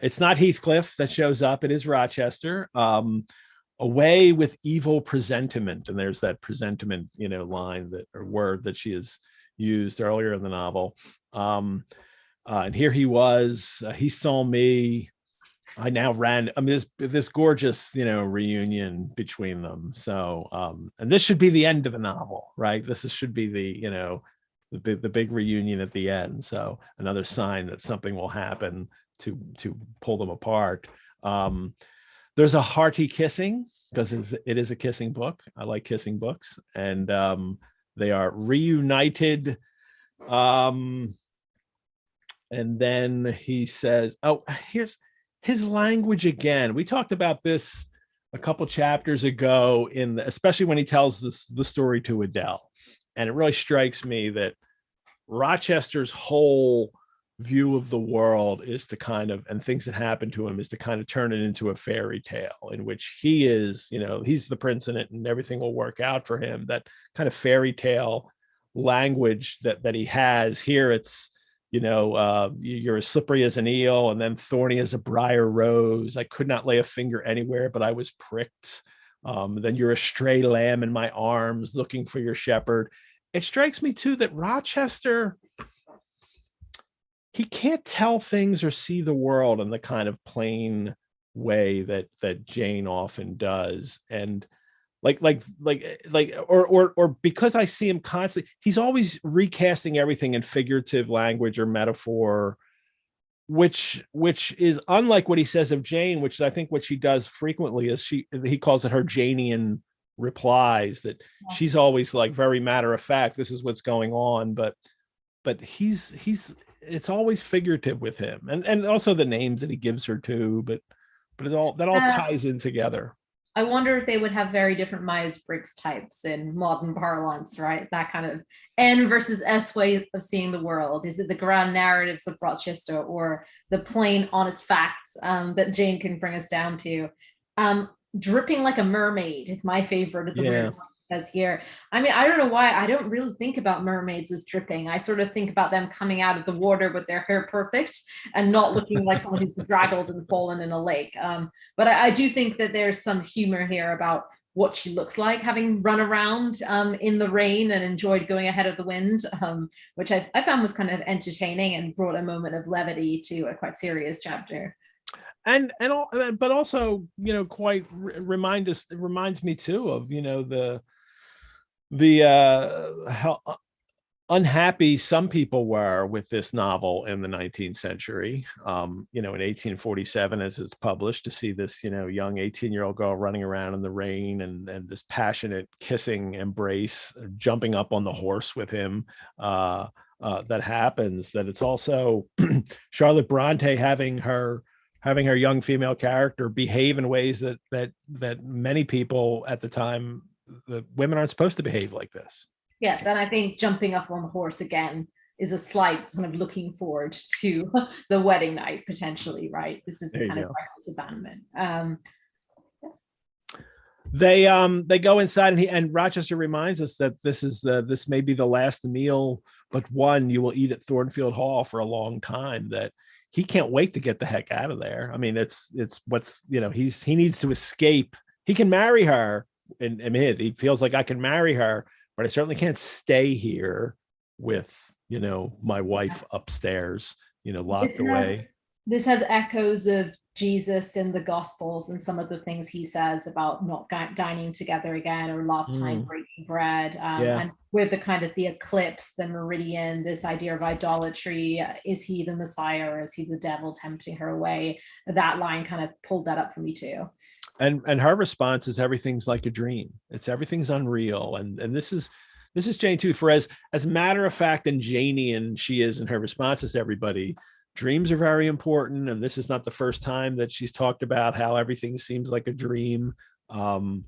it's not Heathcliff that shows up. It is Rochester. Away with evil presentiment, and there's that presentiment, line that or word that she has used earlier in the novel. And here he was. He saw me. I now ran. I mean, this gorgeous, reunion between them. So, and this should be the end of the novel, right? Should be the big reunion at the end. So, another sign that something will happen to pull them apart. There's a hearty kissing because it is a kissing book. I like kissing books, and they are reunited. And then he says, "Oh, here's his language again." We talked about this a couple chapters ago, especially when he tells the story to Adele, and it really strikes me that Rochester's whole view of the world is to and things that happen to him is to kind of turn it into a fairy tale in which he is, he's the prince in it and everything will work out for him. That kind of fairy tale language that he has here. It's, you're as slippery as an eel and then thorny as a briar rose. I could not lay a finger anywhere, but I was pricked. Then you're a stray lamb in my arms looking for your shepherd. It strikes me too that Rochester, he can't tell things or see the world in the kind of plain way that Jane often does. And or because I see him constantly, he's always recasting everything in figurative language or metaphor, which is unlike what he says of Jane, which I think what she does frequently is he calls it her Janian replies, that she's always like very matter of fact, this is what's going on, but he's it's always figurative with him, and also the names that he gives her too, but it all ties in together. I wonder if they would have very different Myers-Briggs types in modern parlance, right? That kind of N versus S way of seeing the world. Is it the grand narratives of Rochester or the plain, honest facts that Jane can bring us down to? Dripping like a mermaid is my favorite of the weird says here. I mean, I don't know why I don't really think about mermaids as dripping. I sort of think about them coming out of the water with their hair perfect and not looking like someone who's bedraggled and fallen in a lake. But I do think that there's some humor here about what she looks like having run around in the rain and enjoyed going ahead of the wind, which I found was kind of entertaining and brought a moment of levity to a quite serious chapter. But also, quite reminds me too of, how unhappy some people were with this novel in the 19th century, in 1847 as it's published, to see this, young 18-year-old girl running around in the rain and this passionate kissing embrace, jumping up on the horse with him, that happens. That it's also Charlotte Bronte having her young female character behave in ways that many people at the time, the women aren't supposed to behave like this. Yes, and I think jumping up on the horse again is a slight kind of looking forward to the wedding night potentially, right? This is the kind of reckless abandonment. They go inside and Rochester reminds us that this may be the last meal but one you will eat at Thornfield Hall for a long time, that he can't wait to get the heck out of there. I mean, it's what's, he needs to escape. He can marry her and he feels like I can marry her, but I certainly can't stay here with, my wife upstairs, locked away. This has echoes of Jesus in the Gospels and some of the things he says about not dining together again or last time breaking bread. And with the kind of the eclipse, the meridian, this idea of idolatry, is he the Messiah or is he the devil tempting her away? That line kind of pulled that up for me too. And her response is everything's like a dream. Everything's unreal. And this is Jane too, for as matter of fact and Janian she is in her responses to everybody. Dreams are very important, and this is not the first time that she's talked about how everything seems like a dream. And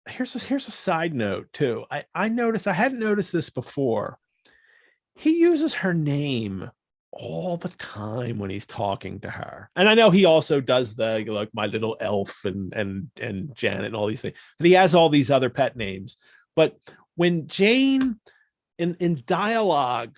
here's a side note too. I noticed, I hadn't noticed this before, he uses her name all the time when he's talking to her. And I know he also does the like my little elf and Janet and all these things. And he has all these other pet names. But when Jane in dialogue,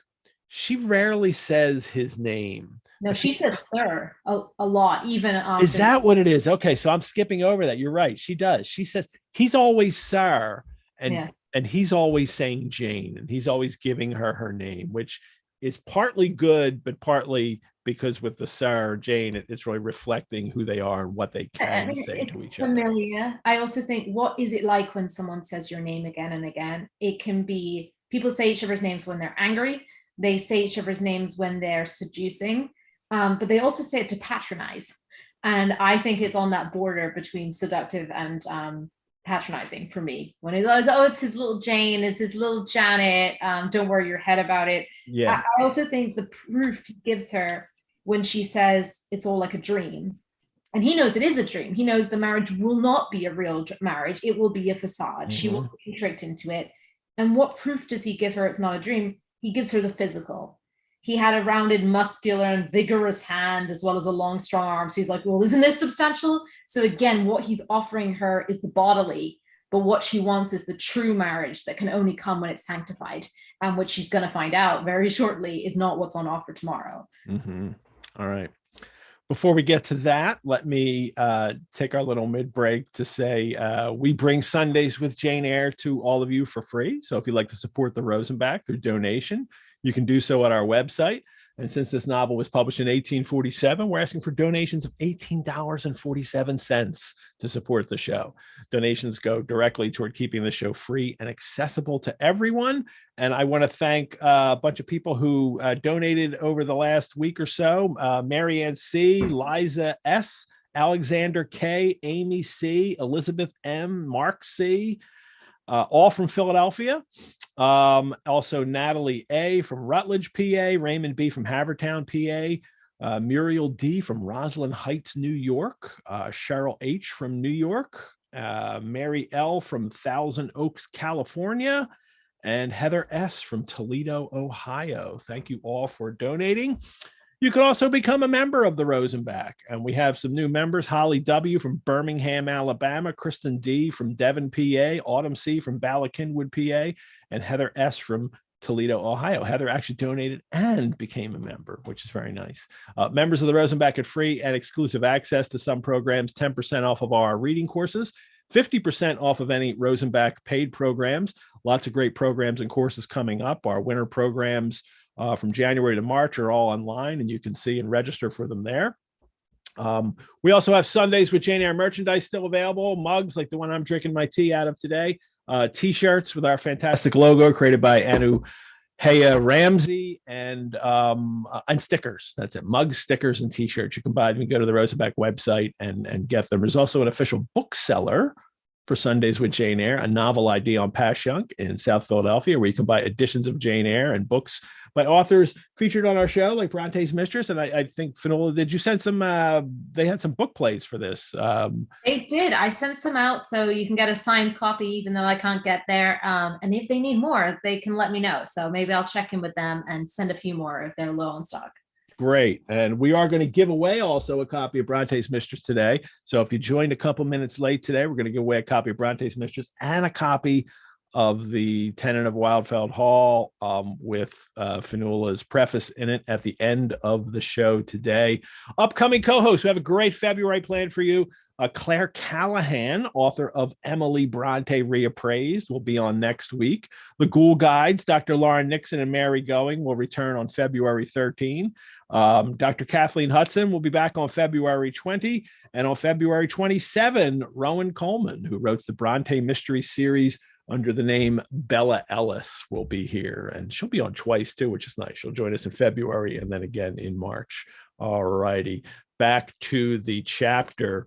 she rarely says his name. No, she says sir a lot, even often. Is that what it is? Okay, so I'm skipping over that. You're right. She does. She says he's always sir, and he's always saying Jane, and he's always giving her name, which is partly good, but partly because with the sir Jane, it's really reflecting who they are and what they can say to each other. Familiar. I also think, what is it like when someone says your name again and again? It can be, people say each other's names when they're angry. They say each other's names when they're seducing, but they also say it to patronize. And I think it's on that border between seductive and patronizing for me. When it goes, oh, it's his little Jane, it's his little Janet, don't worry your head about it. Yeah. I also think the proof he gives her when she says it's all like a dream, and he knows it is a dream. He knows the marriage will not be a real marriage. It will be a facade. Mm-hmm. She will be tricked into it. And what proof does he give her it's not a dream? He gives her the physical. He had a rounded, muscular, and vigorous hand, as well as a long, strong arm. So he's like, well, isn't this substantial? So again, what he's offering her is the bodily, but what she wants is the true marriage that can only come when it's sanctified, and which she's going to find out very shortly is not what's on offer tomorrow. Mm-hmm. All right. Before we get to that, let me take our little mid-break to say we bring Sundays with Jane Eyre to all of you for free. So if you'd like to support the Rosenbach through donation, you can do so at our website. And since this novel was published in 1847, we're asking for donations of $18.47 to support the show. Donations go directly toward keeping the show free and accessible to everyone. And I want to thank a bunch of people who donated over the last week or so. Marianne C., Liza S., Alexander K., Amy C., Elizabeth M., Mark C., all from Philadelphia. Also Natalie A. from Rutledge, PA, Raymond B. from Havertown, PA, Muriel D. from Roslyn Heights, New York, Cheryl H. from New York, Mary L. from Thousand Oaks, California, and Heather S. from Toledo, Ohio. Thank you all for donating. You can also become a member of the Rosenbach, and we have some new members: Holly W. from Birmingham, Alabama, Kristen D. from Devon, PA, Autumn C. from Bala Cynwyd, PA, and Heather S. from Toledo, Ohio. Heather actually donated and became a member, which is very nice. Members of the Rosenbach get free and exclusive access to some programs, 10% off of our reading courses, 50% off of any Rosenbach paid programs. Lots of great programs and courses coming up. Our winter programs from January to March are all online, and you can see and register for them there. We also have Sundays with Jane Eyre merchandise still available, mugs like the one I'm drinking my tea out of today, t-shirts with our fantastic logo created by Anu Haya Ramsey, and stickers. That's it, mugs, stickers, and t-shirts. You can buy them. You can go to the Rosenbach website and get them. There's also an official bookseller for Sundays with Jane Eyre, a novel ID on Passyunk in South Philadelphia, where you can buy editions of Jane Eyre and books by authors featured on our show, like Bronte's Mistress. And I think, Finola, did you send some, they had some book plays for this. They did. I sent some out, so you can get a signed copy, even though I can't get there. And if they need more, they can let me know. So maybe I'll check in with them and send a few more if they're low on stock. Great. And we are going to give away also a copy of Bronte's Mistress today. So if you joined a couple minutes late today, we're going to give away a copy of Bronte's Mistress and a copy of the Tenant of Wildfell Hall with Finola's preface in it at the end of the show today. Upcoming co-hosts, we have a great February planned for you. Claire Callahan, author of Emily Bronte Reappraised, will be on next week. The Ghoul Guides, Dr. Lauren Nixon and Mary Going, will return on February 13. Dr. Kathleen Hudson will be back on February 20. And on February 27, Rowan Coleman, who wrote the Bronte Mystery Series under the name Bella Ellis, will be here. And she'll be on twice, too, which is nice. She'll join us in February and then again in March. All righty. Back to the chapter.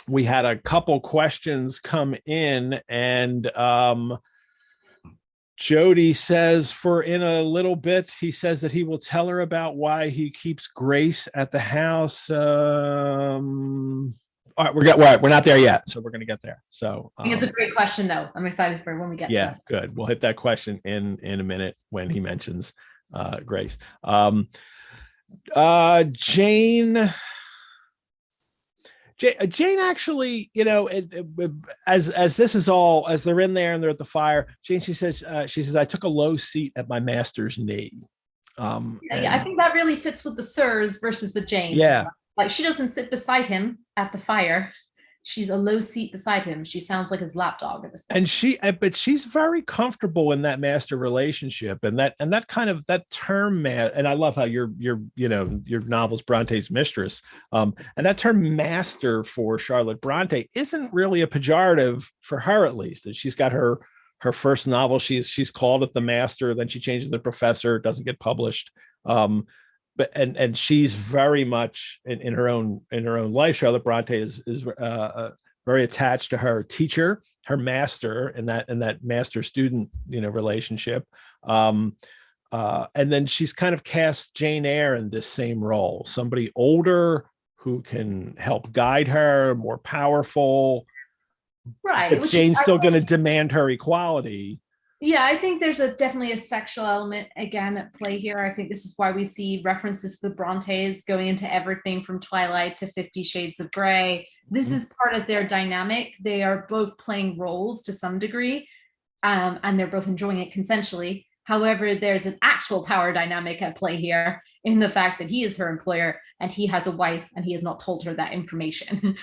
We had a couple questions come in, and Jody says for in a little bit, he says that he will tell her about why he keeps Grace at the house. All right, we're not there yet, so we're going to get there. So I think it's a great question, though. I'm excited for when we get to it. Good. We'll hit that question in a minute when he mentions Grace. Jane actually, as this is all, as they're in there and they're at the fire, Jane, she says, I took a low seat at my master's knee. I think that really fits with the sirs versus the Janes. Yeah. Like, she doesn't sit beside him at the fire. She's a low seat beside him. She sounds like his lapdog at this point. And but she's very comfortable in that master relationship, and that kind of that term, and I love how your novel's Bronte's Mistress, and that term master for Charlotte Bronte isn't really a pejorative for her, at least. She's got her first novel. She's called it the Master. Then she changes the Professor. It doesn't get published. But she's very much in her own life. Charlotte Bronte is very attached to her teacher, her master, in that master student relationship. And then she's kind of cast Jane Eyre in this same role, somebody older who can help guide her, more powerful. Right. But Jane's still going to demand her equality. Yeah, I think there's definitely a sexual element again at play here. I think this is why we see references to the Brontes going into everything from Twilight to 50 Shades of Grey. This is part of their dynamic. They are both playing roles to some degree, and they're both enjoying it consensually. However, there's an actual power dynamic at play here in the fact that he is her employer and he has a wife and he has not told her that information.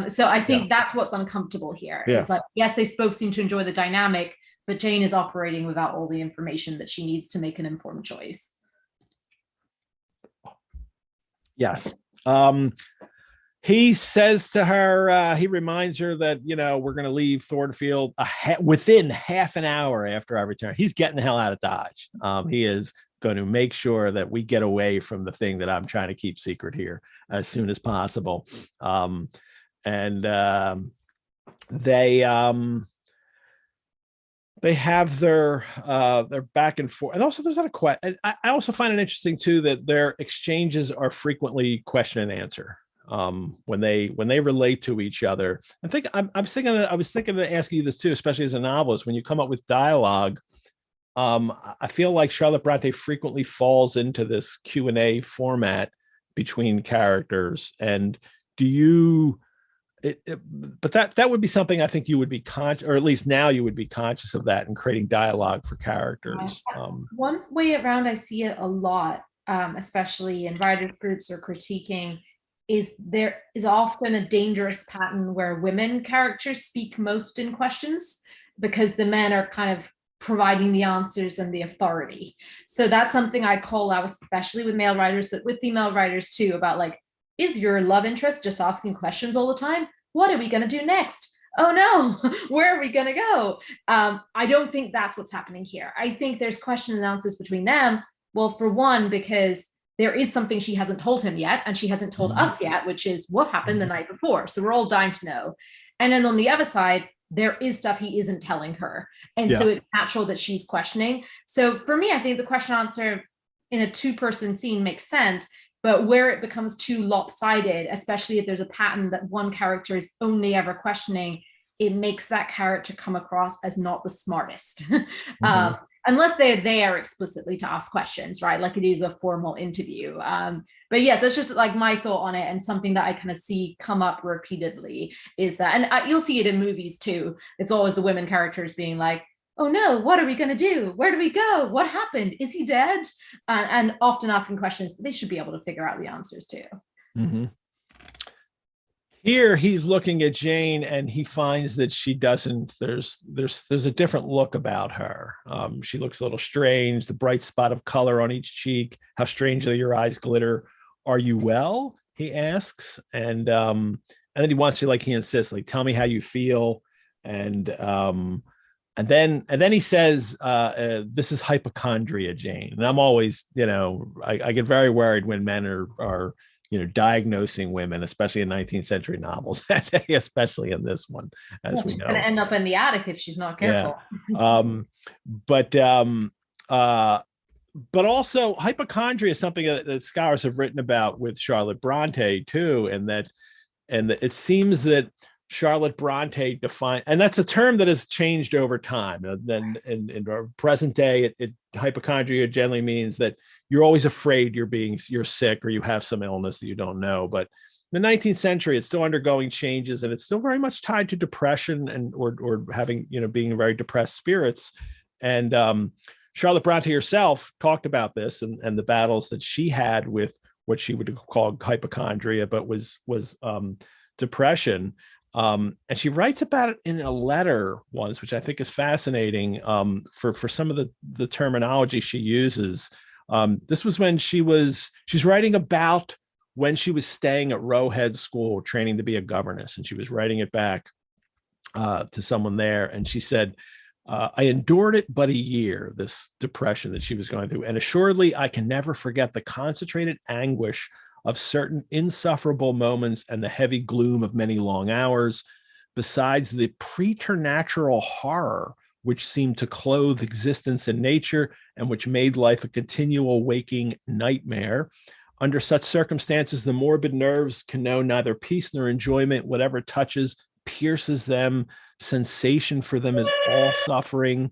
So I think that's what's uncomfortable here. Yeah. It's like, yes, they both seem to enjoy the dynamic, but Jane is operating without all the information that she needs to make an informed choice. Yes. He says to her, he reminds her that, we're going to leave Thornfield within half an hour after I return. He's getting the hell out of Dodge. He is going to make sure that we get away from the thing that I'm trying to keep secret here as soon as possible. They have their back and forth, and also there's not a question. I also find it interesting too that their exchanges are frequently question and answer when they relate to each other. I was thinking of asking you this too, especially as a novelist, when you come up with dialogue. I feel like Charlotte Bronte frequently falls into this Q&A format between characters, and but that would be something I think you would be conscious, or at least now you would be conscious of that in creating dialogue for characters. One way around I see it a lot, especially in writers groups or critiquing, is there is often a dangerous pattern where women characters speak most in questions because the men are kind of providing the answers and the authority. So that's something I call out, especially with male writers, but with female writers too, about like, is your love interest just asking questions all the time? What are we going to do next? Oh no, where are we going to go? I don't think that's what's happening here. I think there's question and answers between them. Well, for one, because there is something she hasn't told him yet, and she hasn't told us yet, which is what happened the night before. So we're all dying to know. And then on the other side, there is stuff he isn't telling her. And so it's natural that she's questioning. So for me, I think the question answer in a two-person scene makes sense. But where it becomes too lopsided, especially if there's a pattern that one character is only ever questioning, it makes that character come across as not the smartest. Unless they're there explicitly to ask questions, right? Like it is a formal interview. But yes, that's just like my thought on it, and something that I kind of see come up repeatedly is that, and you'll see it in movies too. It's always the women characters being like, oh no, what are we going to do? Where do we go? What happened? Is he dead? And often asking questions they should be able to figure out the answers to. Here he's looking at Jane and he finds that she doesn't, there's a different look about her. She looks a little strange, the bright spot of color on each cheek. How strangely your eyes glitter. Are you well? He asks. And then he wants to, like, he insists, like, tell me how you feel. And then he says, this is hypochondria, Jane. And I'm always, I get very worried when men are diagnosing women, especially in 19th century novels, especially in this one, as we know. She's going to end up in the attic if she's not careful. But also hypochondria is something that scholars have written about with Charlotte Bronte too, and that it seems that Charlotte Bronte defined, and that's a term that has changed over time. Then in our present day, hypochondria generally means that you're always afraid you're sick or you have some illness that you don't know. But in the 19th century, it's still undergoing changes, and it's still very much tied to depression and or having, being very depressed spirits. And Charlotte Bronte herself talked about this and the battles that she had with what she would call hypochondria, but was depression. And she writes about it in a letter once, which I think is fascinating for some of the terminology she uses. This was when she's writing about when she was staying at Roe Head School, training to be a governess, and she was writing it back to someone there. And she said, I endured it but a year, this depression that she was going through, and assuredly I can never forget the concentrated anguish of certain insufferable moments and the heavy gloom of many long hours, besides the preternatural horror which seemed to clothe existence in nature and which made life a continual waking nightmare. Under such circumstances, the morbid nerves can know neither peace nor enjoyment. Whatever touches pierces them. Sensation for them is all suffering.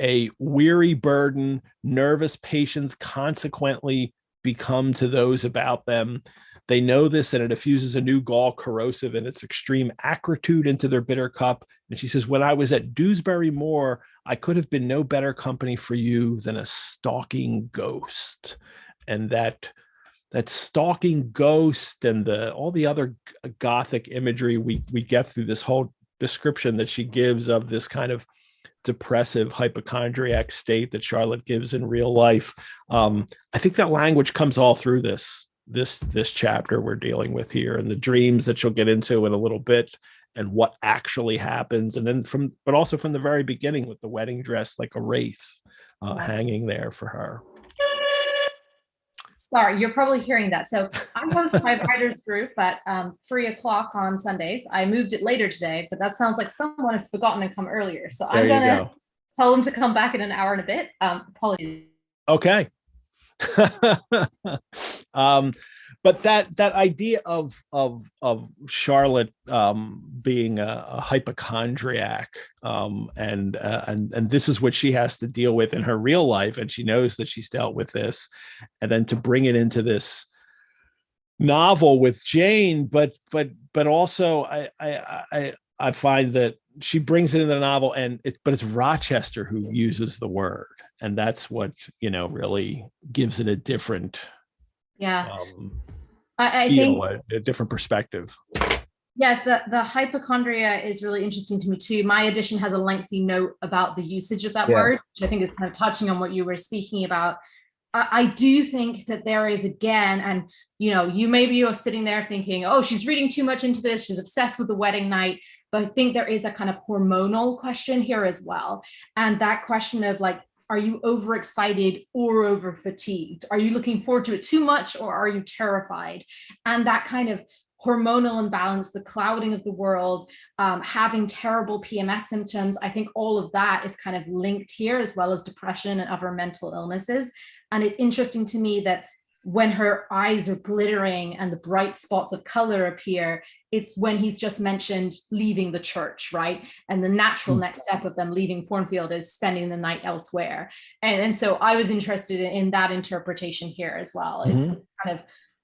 A weary burden, nervous patience consequently become to those about them. They know this, and it diffuses a new gall corrosive in its extreme acritude into their bitter cup. And she says, when I was at Dewsbury Moor, I could have been no better company for you than a stalking ghost. And that stalking ghost and all the other Gothic imagery we get through this whole description that she gives of this kind of depressive hypochondriac state that Charlotte gives in real life. I think that language comes all through this chapter we're dealing with here, and the dreams that she'll get into in a little bit, and what actually happens, and then but also from the very beginning with the wedding dress like a wraith hanging there for her. Sorry, you're probably hearing that. So I host my writers group at 3:00 on Sundays. I moved it later today, but that sounds like someone has forgotten to come earlier. So I'm going to tell them to come back in an hour and a bit. Apologies. Okay. But that idea of Charlotte being a hypochondriac, and this is what she has to deal with in her real life, and she knows that she's dealt with this, and then to bring it into this novel with Jane, but also I find that she brings it in the novel, but it's Rochester who uses the word, and that's what really gives it a different. Yeah, I think a different perspective. Yes, the hypochondria is really interesting to me too. My edition has a lengthy note about the usage of that word, which I think is kind of touching on what you were speaking about. I do think that there is, again, and you're sitting there thinking, oh, she's reading too much into this, she's obsessed with the wedding night, but I think there is a kind of hormonal question here as well. And that question of like, are you overexcited or over fatigued? Are you looking forward to it too much, or are you terrified? And that kind of hormonal imbalance, the clouding of the world, having terrible PMS symptoms, I think all of that is kind of linked here, as well as depression and other mental illnesses. And it's interesting to me that when her eyes are glittering and the bright spots of color appear, it's when he's just mentioned leaving the church, right? And the natural next step of them leaving Thornfield is spending the night elsewhere. And so I was interested in that interpretation here as well. Mm-hmm.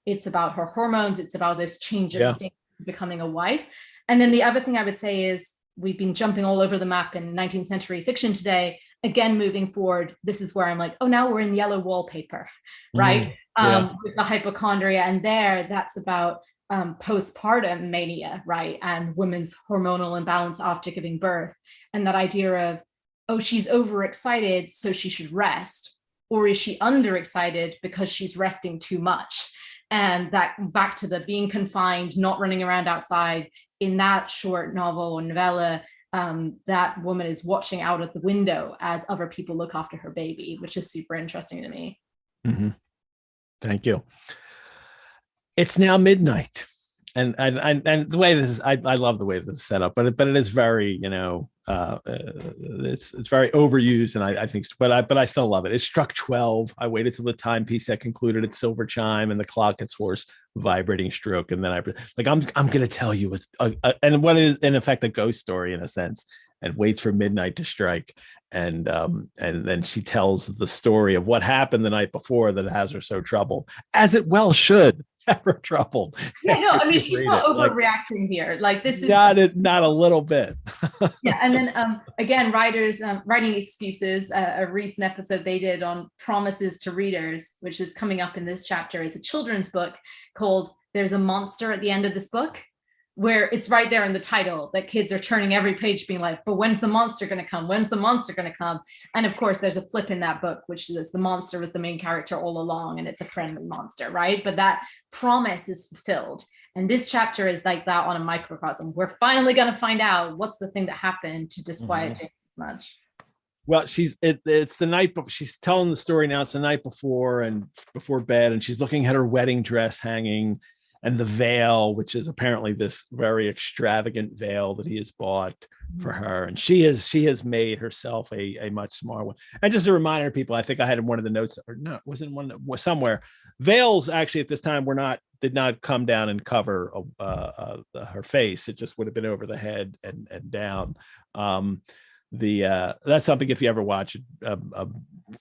It's about her hormones. It's about this change of state, becoming a wife. And then the other thing I would say is we've been jumping all over the map in 19th century fiction today. Again, moving forward, this is where I'm like, oh, now we're in yellow wallpaper, right? With the hypochondria. And that's about postpartum mania, right? And women's hormonal imbalance after giving birth. And that idea of, oh, she's overexcited, so she should rest. Or is she underexcited because she's resting too much? And that back to the being confined, not running around outside. In that short novel or novella, that woman is watching out at the window as other people look after her baby, which is super interesting to me. Mm-hmm. Thank you. It's now midnight, and the way this is, I love the way this is set up, but it is very, it's very overused, and I think, but I still love it. It struck 12. I waited till the timepiece had concluded its silver chime, and the clock its hoarse vibrating stroke, and then I'm going to tell you and what is in effect a ghost story in a sense, and waits for midnight to strike. And then she tells the story of what happened the night before that has her so troubled, as it well should have her troubled. Yeah, no, I mean, she's not overreacting here. Like, this is not a little bit. Yeah, and then again, writers writing excuses. A recent episode they did on promises to readers, which is coming up in this chapter, is a children's book called "There's a Monster at the End of This Book," where it's right there in the title that kids are turning every page being like, but when's the monster going to come? When's the monster going to come? And of course, there's a flip in that book, which is the monster was the main character all along, and it's a friendly monster, right? But that promise is fulfilled. And this chapter is like that on a microcosm. We're finally going to find out what's the thing that happened to disquiet Jane as much. Well, it's the night, but she's telling the story now. It's the night before and before bed, and she's looking at her wedding dress hanging, and the veil, which is apparently this very extravagant veil that he has bought for her. And she has made herself a much smaller one. And just a reminder, people, I think I had in one of the notes, or no, it wasn't one that was somewhere. Veils actually at this time did not come down and cover her face. It just would have been over the head and down. That's something, if you ever watch a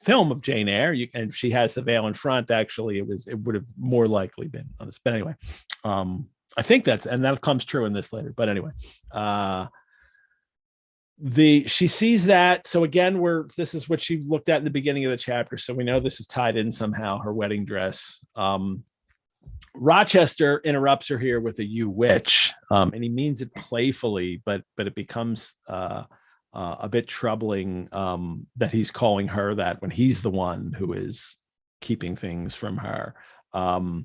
film of Jane Eyre, and she has the veil in front, actually it would have more likely been on this. But anyway, I think that comes true in this later. But anyway, she sees that. So again, this is what she looked at in the beginning of the chapter. So we know this is tied in somehow, her wedding dress. Rochester interrupts her here with a "you witch," and he means it playfully, but it becomes a bit troubling that he's calling her that when he's the one who is keeping things from her. The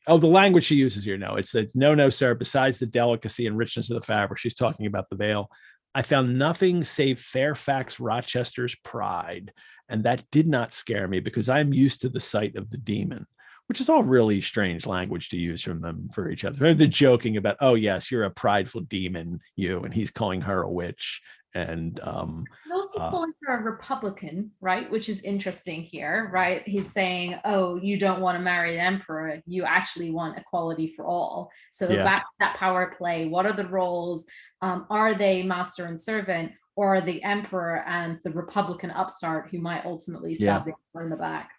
language she uses here, no, it's no, sir, besides the delicacy and richness of the fabric, she's talking about the veil, I found nothing save Fairfax Rochester's pride, and that did not scare me because I am used to the sight of the demon. Which is all really strange language to use from them for each other. They're joking about, oh yes, you're a prideful demon, and he's calling her a witch. And also calling her a Republican, right? Which is interesting here, right? He's saying, oh, you don't want to marry an emperor, you actually want equality for all. So that's that power play. What are the roles? Are they master and servant, or are the emperor and the Republican upstart who might ultimately stab the emperor in the back?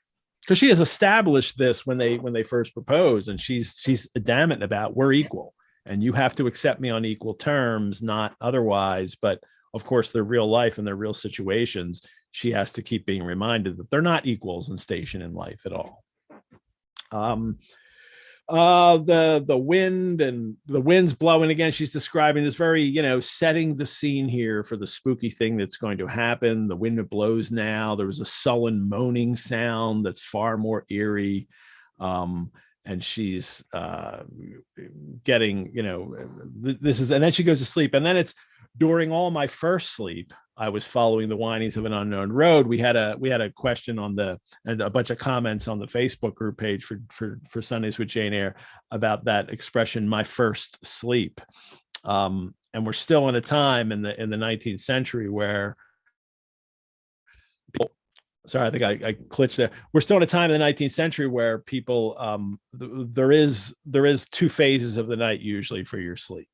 Because she has established this when they first propose, and she's adamant about, we're equal and you have to accept me on equal terms, not otherwise. But of course, their real life and their real situations, she has to keep being reminded that they're not equals in station in life at all. The wind, and the wind's blowing again. She's describing this very, setting the scene here for the spooky thing that's going to happen. The wind blows now. There was a sullen moaning sound that's far more eerie. And she's getting, this is, and then she goes to sleep. And then it's during all my first sleep, I was following the windings of an unknown road. We had a question and a bunch of comments on the Facebook group page for Sundays with Jane Eyre about that expression, my first sleep. And we're still in a time in the 19th century where people, sorry, I think I glitched there. We're still in a time in the 19th century where people, there is two phases of the night usually for your sleep.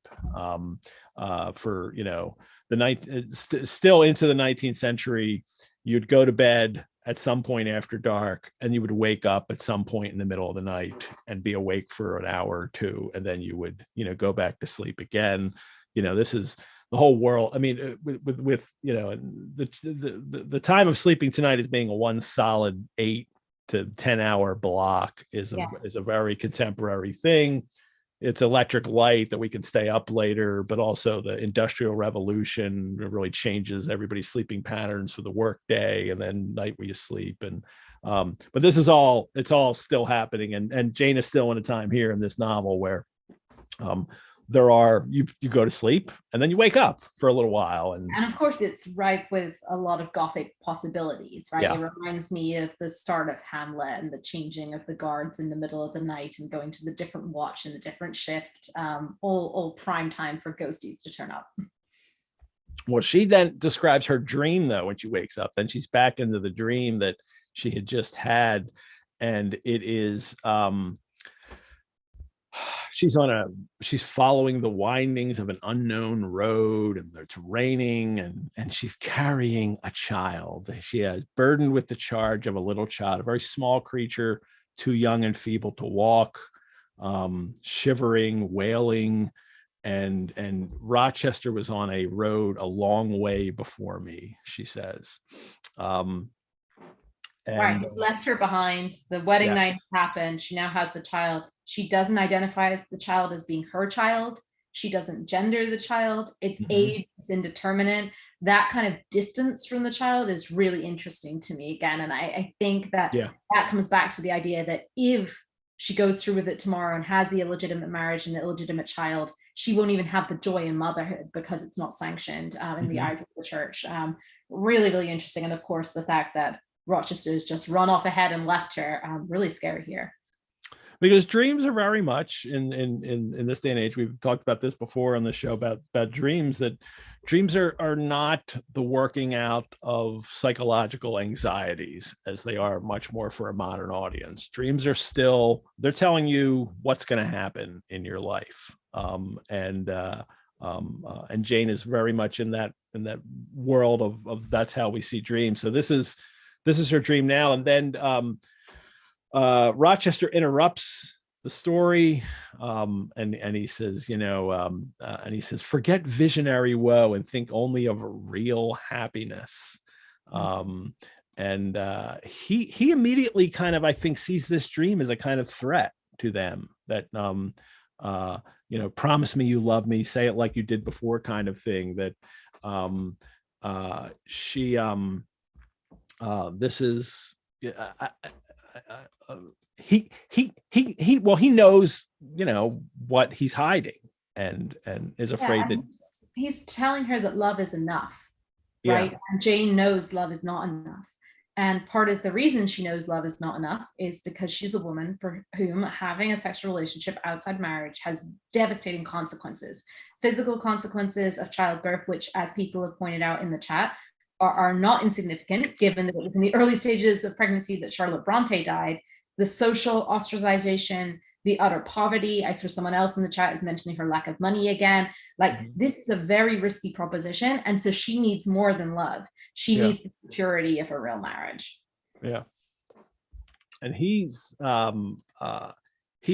Still into the 19th century, you'd go to bed at some point after dark, and you would wake up at some point in the middle of the night and be awake for an hour or two, and then you would, go back to sleep again. This is the whole world. I mean, with the time of sleeping tonight as being a one solid 8 to 10 hour block is a very contemporary thing. It's electric light that we can stay up later, but also the Industrial Revolution really changes everybody's sleeping patterns for the work day and then night where you sleep. And but this is it's all still happening. And Jane is still in a time here in this novel where you go to sleep and then you wake up for a little while, and of course it's ripe with a lot of Gothic possibilities, right? It reminds me of the start of Hamlet and the changing of the guards in the middle of the night and going to the different watch and the different shift, all prime time for ghosties to turn up. Well, she then describes her dream, though, when she wakes up. Then she's back into the dream that she had just had, and it is she's following the windings of an unknown road, and it's raining, and she's carrying a child. She is burdened with the charge of a little child, a very small creature, too young and feeble to walk, shivering, wailing. And Rochester was on a road a long way before me, she says. Right, he's left her behind. The wedding night has happened. She now has the child. She doesn't identify as the child as being her child. She doesn't gender the child. Its age is indeterminate. That kind of distance from the child is really interesting to me again. And I think that that comes back to the idea that if she goes through with it tomorrow and has the illegitimate marriage and the illegitimate child, she won't even have the joy in motherhood because it's not sanctioned in the eyes of the church. Really, really interesting. And of course, the fact that Rochester has just run off ahead and left her, really scary here. Because dreams are very much in this day and age, we've talked about this before on the show about dreams, that dreams are not the working out of psychological anxieties as they are much more for a modern audience. Dreams are still, they're telling you what's going to happen in your life. And Jane is very much in that world of that's how we see dreams. So this is her dream now. And then Rochester interrupts the story, and he says, forget visionary woe and think only of real happiness. He immediately kind of, I think, sees this dream as a kind of threat to them, that promise me you love me, say it like you did before, kind of thing. That this is he knows what he's hiding, and is afraid that he's telling her that love is enough, right? And Jane knows love is not enough, and part of the reason she knows love is not enough is because she's a woman for whom having a sexual relationship outside marriage has devastating consequences, physical consequences of childbirth, which, as people have pointed out in the chat, are not insignificant, given that it was in the early stages of pregnancy that Charlotte Bronte died. The social ostracization, the utter poverty. I saw someone else in the chat is mentioning her lack of money again. This is a very risky proposition. And so she needs more than love. She needs the security of a real marriage. Yeah. And he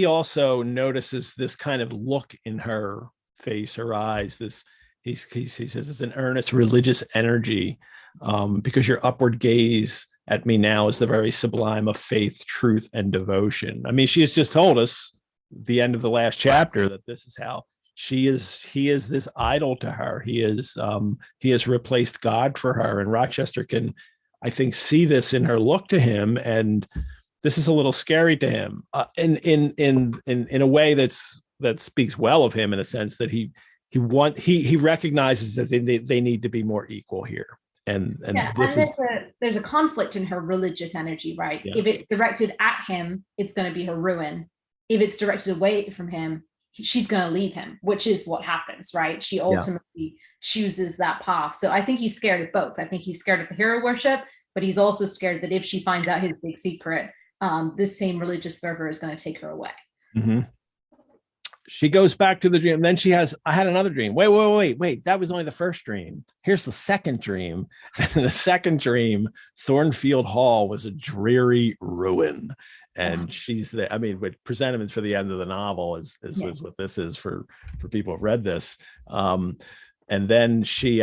also notices this kind of look in her face, her eyes, he says it's an earnest religious energy, because your upward gaze at me now is the very sublime of faith, truth, and devotion. I mean, she has just told us the end of the last chapter that this is how he is this idol to her. He has replaced God for her, and Rochester can, I think, see this in her look to him, and this is a little scary to him, in a way that speaks well of him, in a sense that he recognizes that they need to be more equal here. And there's a conflict in her religious energy, right? If it's directed at him, it's going to be her ruin. If it's directed away from him, she's going to leave him, which is what happens, right? She ultimately chooses that path. So I think he's scared of both. I think he's scared of the hero worship, but he's also scared that if she finds out his big secret, this same religious fervor is going to take her away. Mm-hmm. She goes back to the dream. Then I had another dream. Wait. That was only the first dream. Here's the second dream. And the second dream, Thornfield Hall was a dreary ruin. And she's there. I mean, with presentiments for the end of the novel is what this is for people who've read this. And then she,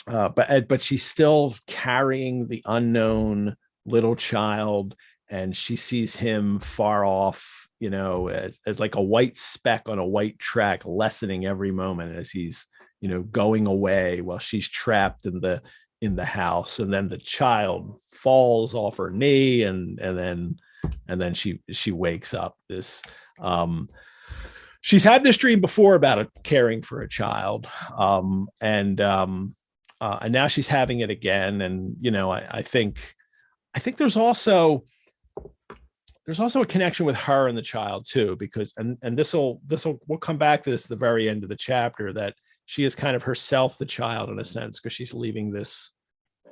but she's still carrying the unknown little child, and she sees him far off, as like a white speck on a white track, lessening every moment as he's, going away while she's trapped in the house. And then the child falls off her knee, and then she wakes up. she's had this dream before about caring for a child, and now she's having it again. And I think there's also a connection with her and the child too, because and we'll come back to this at the very end of the chapter, that she is kind of herself the child in a sense, because she's leaving this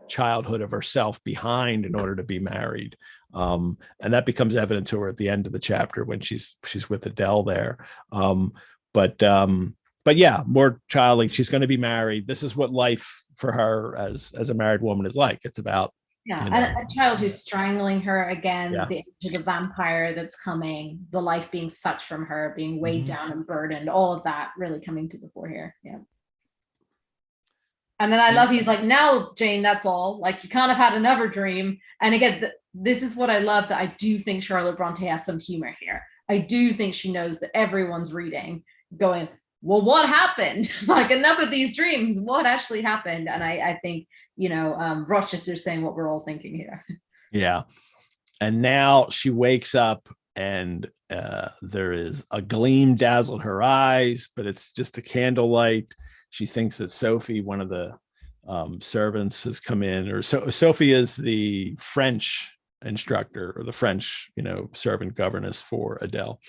childhood of herself behind in order to be married. And that becomes evident to her at the end of the chapter when she's with Adele there. But yeah, more childlike. She's going to be married. This is what life for her as a married woman is like. It's about a child who's strangling her again, Yeah. the vampire that's coming, the life being sucked from her, being weighed down and burdened, all of that really coming to the fore here. Yeah. And then I love, he's like, now, Jane, that's all. Like, you can't have had another dream. And again, this is what I love, that I do think Charlotte Bronte has some humor here. I do think she knows that everyone's reading, going, well, what happened? Like, enough of these dreams. What actually happened? And I think, Rochester's saying what we're all thinking here. Yeah. And now she wakes up and there is a gleam dazzled her eyes, but it's just a candlelight. She thinks that Sophie, one of the servants, has come in, or Sophie is the French instructor, or the French, servant governess for Adele.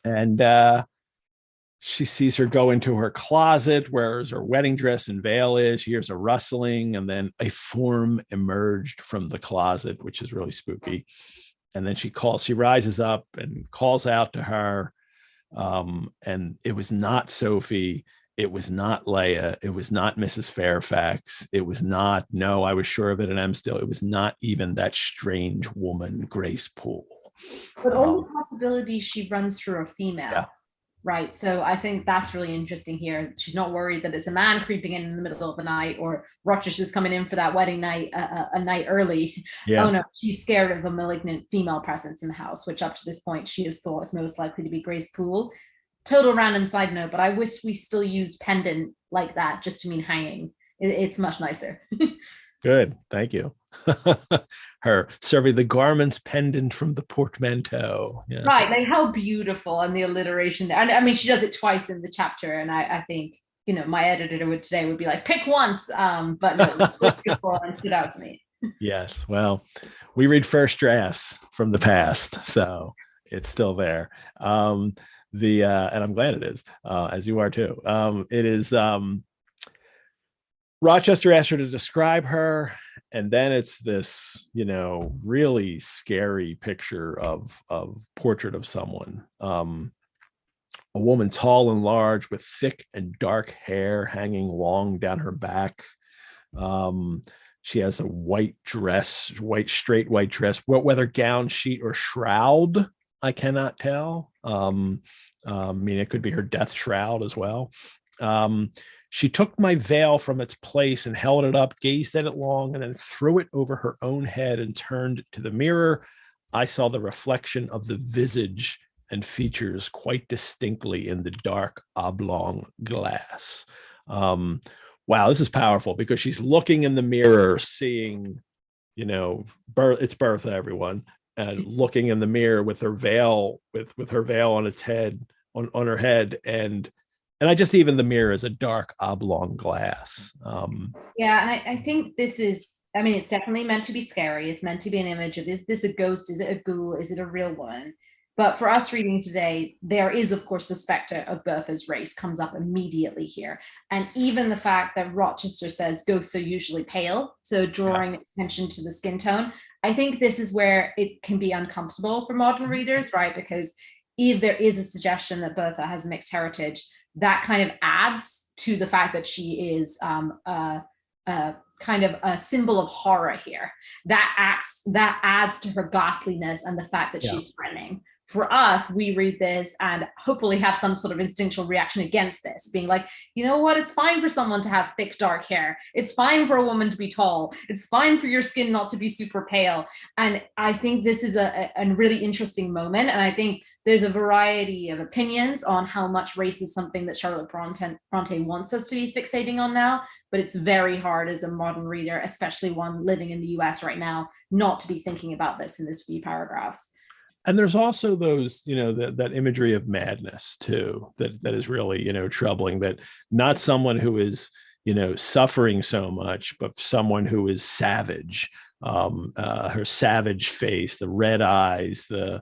And she sees her go into her closet, where her wedding dress and veil is. She hears a rustling, and then a form emerged from the closet, which is really spooky. And then she rises up and calls out to her. And it was not Sophie. It was not Leia. It was not Mrs. Fairfax. It was not, no, I was sure of it and I'm still, it was not even that strange woman, Grace Poole. But all the possibilities, she runs through a female. Yeah. Right. So I think that's really interesting here. She's not worried that it's a man creeping in the middle of the night, or Rochester's coming in for that wedding night a night early. Yeah. Oh no, she's scared of a malignant female presence in the house, which up to this point she has thought is most likely to be Grace Poole. Total random side note, but I wish we still used pendant like that just to mean hanging. It's much nicer. Good. Thank you. Her serving the garments pendant from the portmanteau. Yeah. Right. Like, how beautiful, and the alliteration there. And I mean, she does it twice in the chapter. And I think, my editor would be like, pick once. But no, it's beautiful and stood out to me. Yes. Well, we read first drafts from the past, so it's still there. And I'm glad it is, as you are too. It is, Rochester asked her to describe her, and then it's this, really scary picture of portrait of someone. A woman tall and large with thick and dark hair hanging long down her back. She has a white straight white dress, whether gown, sheet, or shroud, I cannot tell. It could be her death shroud as well. She took my veil from its place and held it up, gazed at it long, and then threw it over her own head and turned to the mirror. I saw the reflection of the visage and features quite distinctly in the dark oblong glass. Wow, this is powerful, because she's looking in the mirror, seeing, it's Bertha, everyone, and looking in the mirror with her veil, with her veil on its head, on her head, and I just, even the mirror is a dark oblong glass. Yeah, and I think this is, it's definitely meant to be scary. It's meant to be an image of, is this a ghost? Is it a ghoul? Is it a real one? But for us reading today, there is, of course, the specter of Bertha's race comes up immediately here. And even the fact that Rochester says ghosts are usually pale, so drawing attention to the skin tone, I think this is where it can be uncomfortable for modern readers, right? Because if there is a suggestion that Bertha has mixed heritage, that kind of adds to the fact that she is kind of a symbol of horror here. That adds to her ghastliness and the fact that she's threatening. For us, we read this and hopefully have some sort of instinctual reaction against this, being like, you know what, it's fine for someone to have thick, dark hair. It's fine for a woman to be tall. It's fine for your skin not to be super pale. And I think this is a really interesting moment. And I think there's a variety of opinions on how much race is something that Charlotte Bronte wants us to be fixating on now. But it's very hard as a modern reader, especially one living in the US right now, not to be thinking about this in this few paragraphs. And there's also those, that imagery of madness too, that is really, troubling, that not someone who is, suffering so much, but someone who is savage, her savage face, the red eyes, the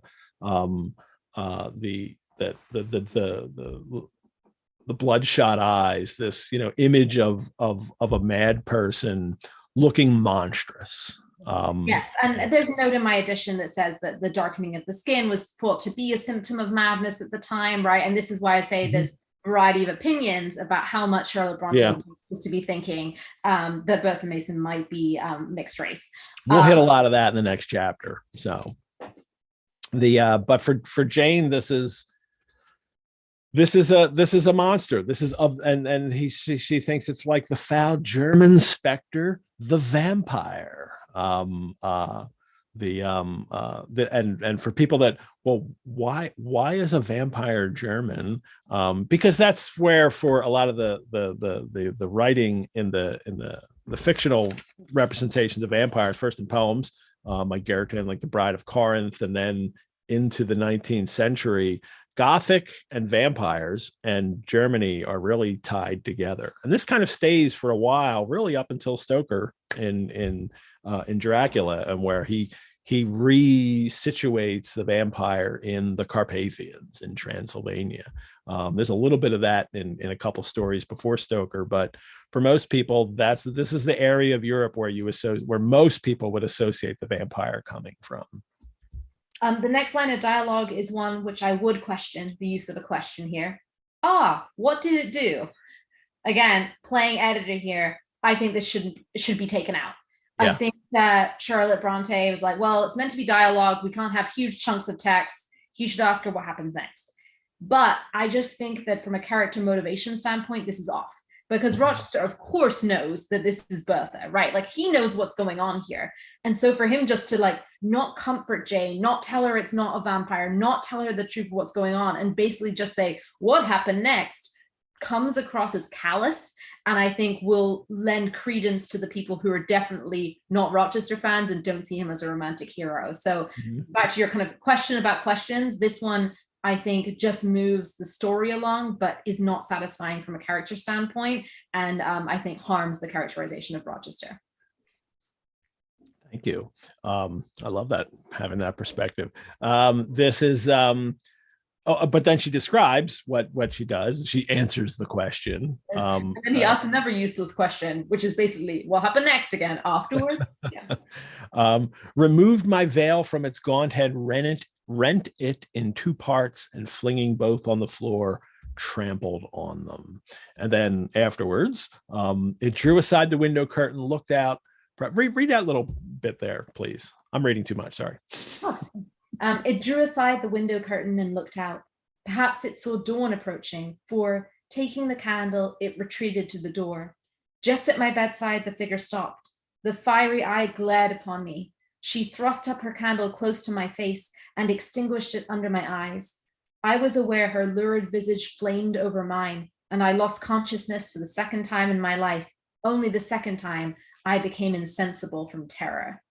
bloodshot eyes, this, image of a mad person looking monstrous. Yes, and there's a note in my edition that says that the darkening of the skin was thought to be a symptom of madness at the time, right? And this is why I say there's a variety of opinions about how much Charlotte Bronte is to be thinking that Bertha Mason might be mixed race. We'll hit a lot of that in the next chapter. So but for Jane, this is a monster. This is she thinks it's like the foul German specter, the vampire. And for people that, well, why is a vampire German? Because that's where, for a lot of the writing in the fictional representations of vampires, first in poems, like Garrick, like The Bride of Corinth, and then into the 19th century, Gothic and vampires and Germany are really tied together. And this kind of stays for a while, really up until Stoker in Dracula, and where he resituates the vampire in the Carpathians in Transylvania. There's a little bit of that in a couple stories before Stoker, but for most people, this is the area of Europe where most people would associate the vampire coming from. The next line of dialogue is one which I would question the use of a question here. What did it do? Again, playing editor here, I think this should be taken out. Yeah. I think that Charlotte Bronte was like, well, it's meant to be dialogue. We can't have huge chunks of text. You should ask her what happens next. But I just think that from a character motivation standpoint, this is off. Because Rochester, of course, knows that this is Bertha, right? Like, he knows what's going on here. And so for him just to not comfort Jane, not tell her it's not a vampire, not tell her the truth of what's going on, and basically just say, what happened next, comes across as callous, and I think will lend credence to the people who are definitely not Rochester fans and don't see him as a romantic hero. So back to your kind of question about questions, this one, I think, just moves the story along, but is not satisfying from a character standpoint, and I think harms the characterization of Rochester. Thank you. I love that, having that perspective. This is, but then she describes what she does. She answers the question. And then he asks another useless question, which is basically, what happened next again afterwards? Yeah. Removed my veil from its gaunt head, rent it in two parts, and flinging both on the floor, trampled on them. And then afterwards, it drew aside the window curtain, looked out. Read that little bit there, please. I'm reading too much, sorry. It drew aside the window curtain and looked out. Perhaps it saw dawn approaching, for, taking the candle, it retreated to the door. Just at my bedside, the figure stopped. The fiery eye glared upon me. She thrust up her candle close to my face and extinguished it under my eyes. I was aware her lurid visage flamed over mine, and I lost consciousness for the second time in my life. Only the second time I became insensible from terror.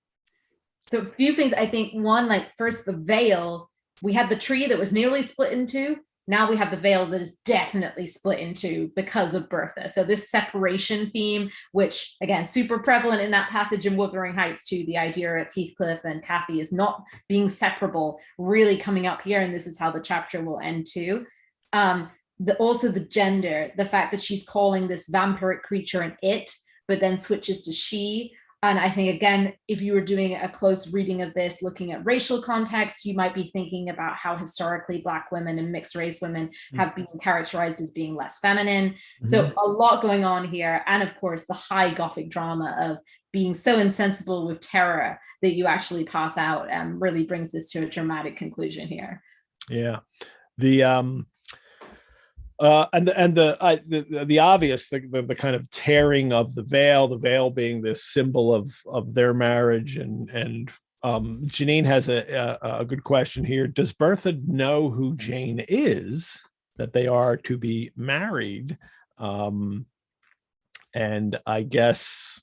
So a few things, I think. One, first, the veil. We had the tree that was nearly split in two. Now we have the veil that is definitely split in two because of Bertha. So this separation theme, which, again, super prevalent in that passage in Wuthering Heights too, the idea of Heathcliff and Cathy is not being separable, really coming up here, and this is how the chapter will end too. Also the gender, the fact that she's calling this vampiric creature an it, but then switches to she. And I think, again, if you were doing a close reading of this, looking at racial context, you might be thinking about how historically Black women and mixed race women have been characterized as being less feminine. So a lot going on here. And of course, the high Gothic drama of being so insensible with terror that you actually pass out really brings this to a dramatic conclusion here. Yeah. The obvious, the kind of tearing of the veil being this symbol of their marriage, and Janine has a good question here. Does Bertha know who Jane is, that they are to be married? And I guess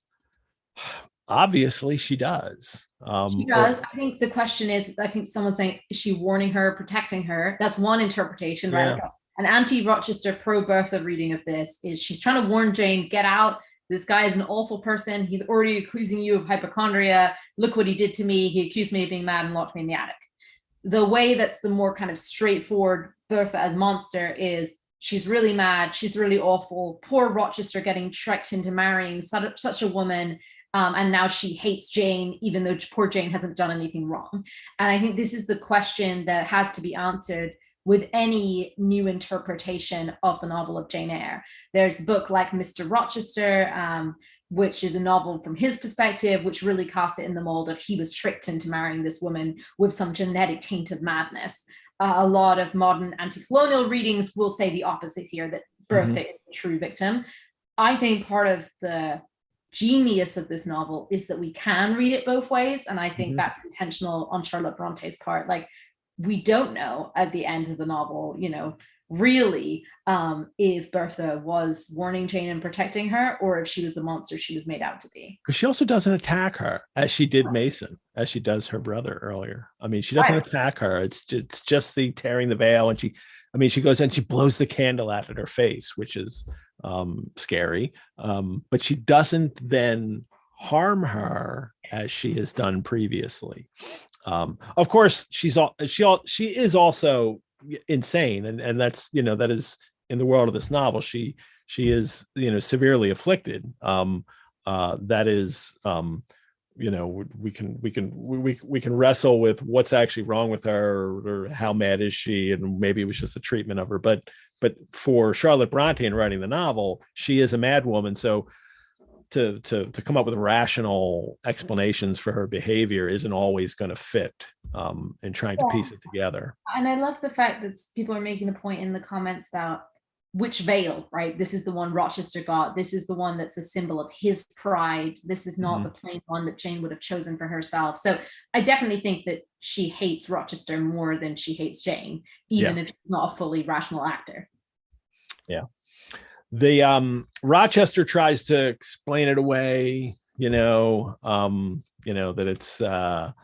obviously she does. She does. I think the question is, I think someone's saying, is she warning her, protecting her? That's one interpretation, right? Like an anti-Rochester pro-Bertha reading of this is she's trying to warn Jane, get out. This guy is an awful person. He's already accusing you of hypochondria. Look what he did to me. He accused me of being mad and locked me in the attic. The way that's the more kind of straightforward Bertha as monster is she's really mad. She's really awful. Poor Rochester getting tricked into marrying such a woman. And now she hates Jane, even though poor Jane hasn't done anything wrong. And I think this is the question that has to be answered with any new interpretation of the novel of Jane Eyre. There's a book like Mr. Rochester, which is a novel from his perspective, which really casts it in the mold of he was tricked into marrying this woman with some genetic taint of madness. A lot of modern anti-colonial readings will say the opposite here, that Bertha is the true victim. I think part of the genius of this novel is that we can read it both ways, and I think that's intentional on Charlotte Bronte's part. Like, we don't know at the end of the novel, really, if Bertha was warning Jane and protecting her, or if she was the monster she was made out to be. Because she also doesn't attack her as she did Mason, as she does her brother earlier. I mean, she doesn't attack her. It's just the tearing the veil, and she goes and she blows the candle out at her face, which is scary. But she doesn't then harm her as she has done previously. Of course, she is also insane, and that's that is in the world of this novel. She is severely afflicted. That is we can wrestle with what's actually wrong with her, or how mad is she, and maybe it was just the treatment of her. But for Charlotte Bronte in writing the novel, she is a mad woman. So to come up with rational explanations for her behavior isn't always going to fit in trying to piece it together. And I love the fact that people are making a point in the comments about which veil, right? This is the one Rochester got. This is the one that's a symbol of his pride. This is not the plain one that Jane would have chosen for herself. So I definitely think that she hates Rochester more than she hates Jane, even if she's not a fully rational actor. Yeah. The Rochester tries to explain it away, that it's an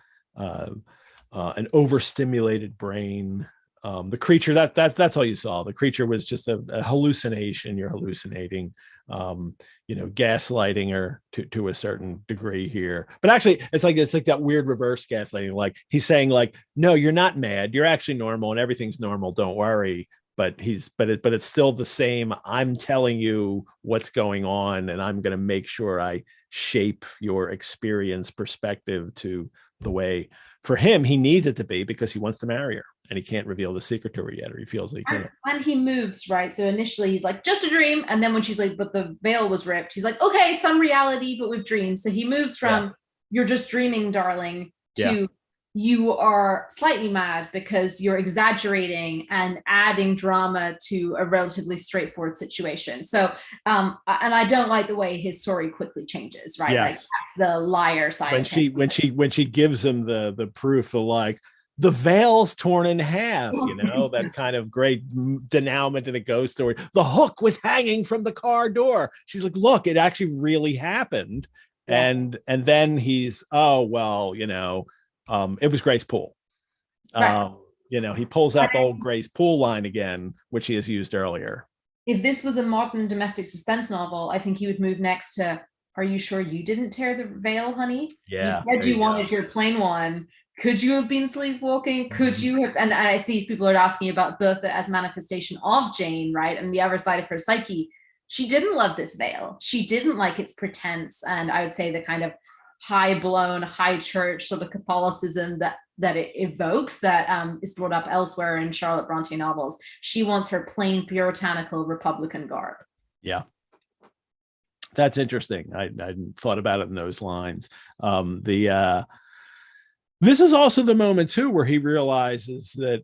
overstimulated brain. The creature, that's all you saw. The creature was just a hallucination. You're hallucinating, gaslighting her to a certain degree here. But actually, it's like that weird reverse gaslighting. Like, he's saying, like, no, you're not mad. You're actually normal, and everything's normal. Don't worry. But it's still the same. I'm telling you what's going on, and I'm going to make sure I shape your experience perspective to the way, for him, he needs it to be, because he wants to marry her, and he can't reveal the secret to her yet, or he feels like he can't. And he moves, right? So initially he's like, just a dream. And then when she's like, but the veil was ripped, he's like, okay, some reality, but with dreams. So he moves from you're just dreaming, darling, to you are slightly mad because you're exaggerating and adding drama to a relatively straightforward situation. So, and I don't like the way his story quickly changes, right? Yes. Like, the liar side. When she gives him the proof of, like, the veil's torn in half, that kind of great denouement in a ghost story. The hook was hanging from the car door. She's like, look, it actually really happened. Yes. And then he's, oh, well, it was Grace Poole. Right. He pulls out the old Grace Poole line again, which he has used earlier. If this was a modern domestic suspense novel, I think he would move next to, are you sure you didn't tear the veil, honey? Yeah. You said you wanted your plain one. Could you have been sleepwalking? Could you have? And I see people are asking about Bertha as manifestation of Jane, right? And the other side of her psyche. She didn't love this veil. She didn't like its pretense. And I would say the kind of high-blown, high church sort of Catholicism that it evokes, that is brought up elsewhere in Charlotte Bronte novels. She wants her plain puritanical Republican garb. Yeah. That's interesting. I hadn't thought about it in those lines. This is also the moment too where he realizes that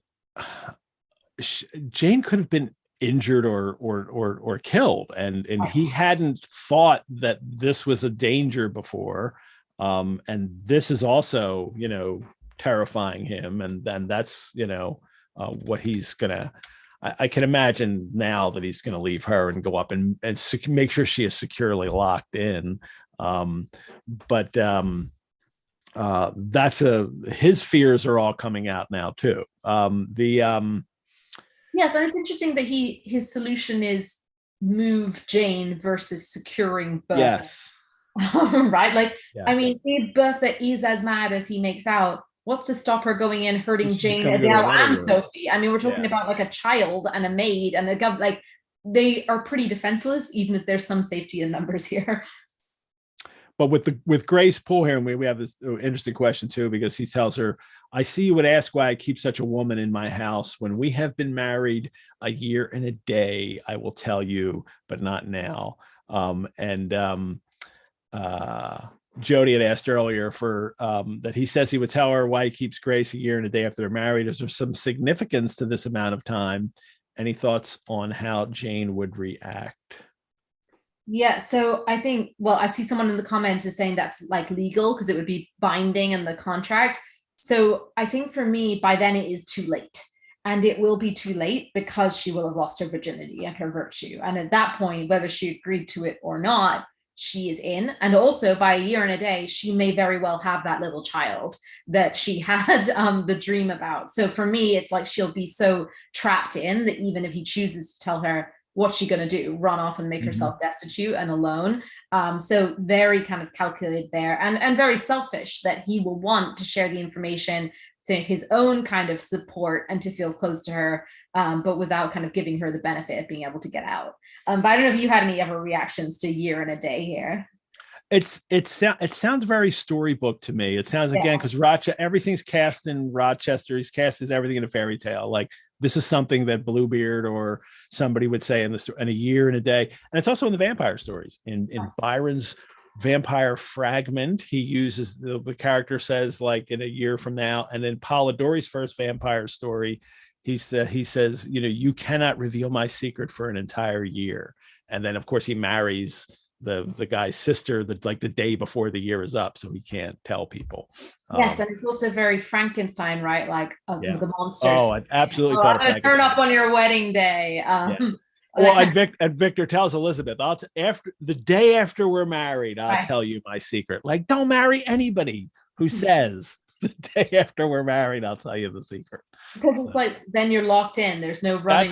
Jane could have been injured or killed, and he hadn't thought that this was a danger before. And this is also, terrifying him, and then that's what he's gonna. I can imagine now that he's going to leave her and go up and make sure she is securely locked in. But his fears are all coming out now too. Yes, and it's interesting that his solution is move Jane versus securing Bertha. Yes. Right? Like, Yes. I mean, if Bertha is as mad as he makes out, what's to stop her going in, hurting Jane, Adele, and Sophie? I mean, we're talking about like a child and a maid and like they are pretty defenseless, even if there's some safety in numbers here. But with Grace Poole here, and we have this interesting question too, because he tells her, I see you would ask why I keep such a woman in my house. When we have been married a year and a day, I will tell you, but not now. Jody had asked earlier for that he says he would tell her why he keeps Grace a year and a day after they're married. Is there some significance to this amount of time? Any thoughts on how Jane would react? Yeah, so I think, well, I see someone in the comments is saying that's like legal because it would be binding in the contract. So I think for me, by then it is too late. And it will be too late because she will have lost her virginity and her virtue. And at that point, whether she agreed to it or not, she is in. And also by a year and a day, she may very well have that little child that she had the dream about. So for me, it's like she'll be so trapped in that even if he chooses to tell her, what's she going to do? Run off and make herself destitute and alone. So very kind of calculated there and very selfish that he will want to share the information to his own kind of support and to feel close to her, but without kind of giving her the benefit of being able to get out. But I don't know if you had any ever reactions to year and a day here. It sounds very storybook to me. It sounds, again, because everything's cast in Rochester. He's cast as everything in a fairy tale. Like, this is something that Bluebeard or somebody would say in a year and a day. And it's also in the vampire stories. In Byron's Vampire Fragment, he uses the character says like in a year from now. And in Polidori's first vampire story, he says, you cannot reveal my secret for an entire year. And then of course he marries the guy's sister the day before the year is up, so he can't tell people. Yes, and it's also very Frankenstein, right? Like the monsters. Oh, I absolutely thought I'm gonna turn up on your wedding day. Well, and Victor tells Elizabeth, after the day after we're married, I'll tell you my secret. Like, don't marry anybody who says the day after we're married, I'll tell you the secret. Because it's like, then you're locked in. There's no running.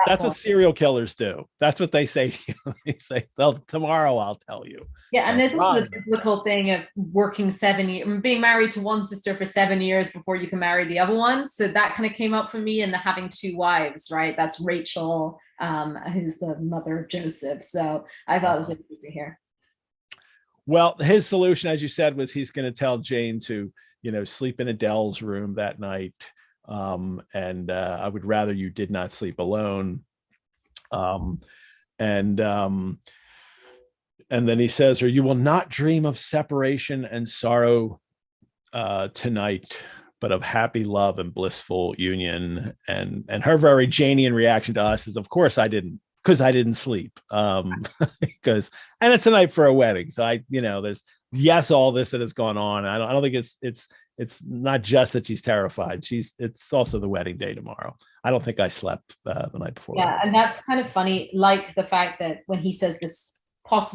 That's what serial killers do. That's what they say to you. They say, well, tomorrow I'll tell you. Yeah, and this is the biblical thing of working 7 years, being married to one sister for 7 years before you can marry the other one. So that kind of came up for me in the having two wives, right? That's Rachel, who's the mother of Joseph. So I thought it was interesting here. Well, his solution, as you said, was he's going to tell Jane to, sleep in Adele's room that night. And I would rather you did not sleep alone. And then he says, or you will not dream of separation and sorrow tonight, but of happy love and blissful union. And her very Janian reaction to us is, of course I didn't, because I didn't sleep. And it's a night for a wedding. So there's all this that has gone on. I don't think it's not just that she's terrified. It's also the wedding day tomorrow. I don't think I slept the night before. Yeah, and that's kind of funny. Like the fact that when he says this,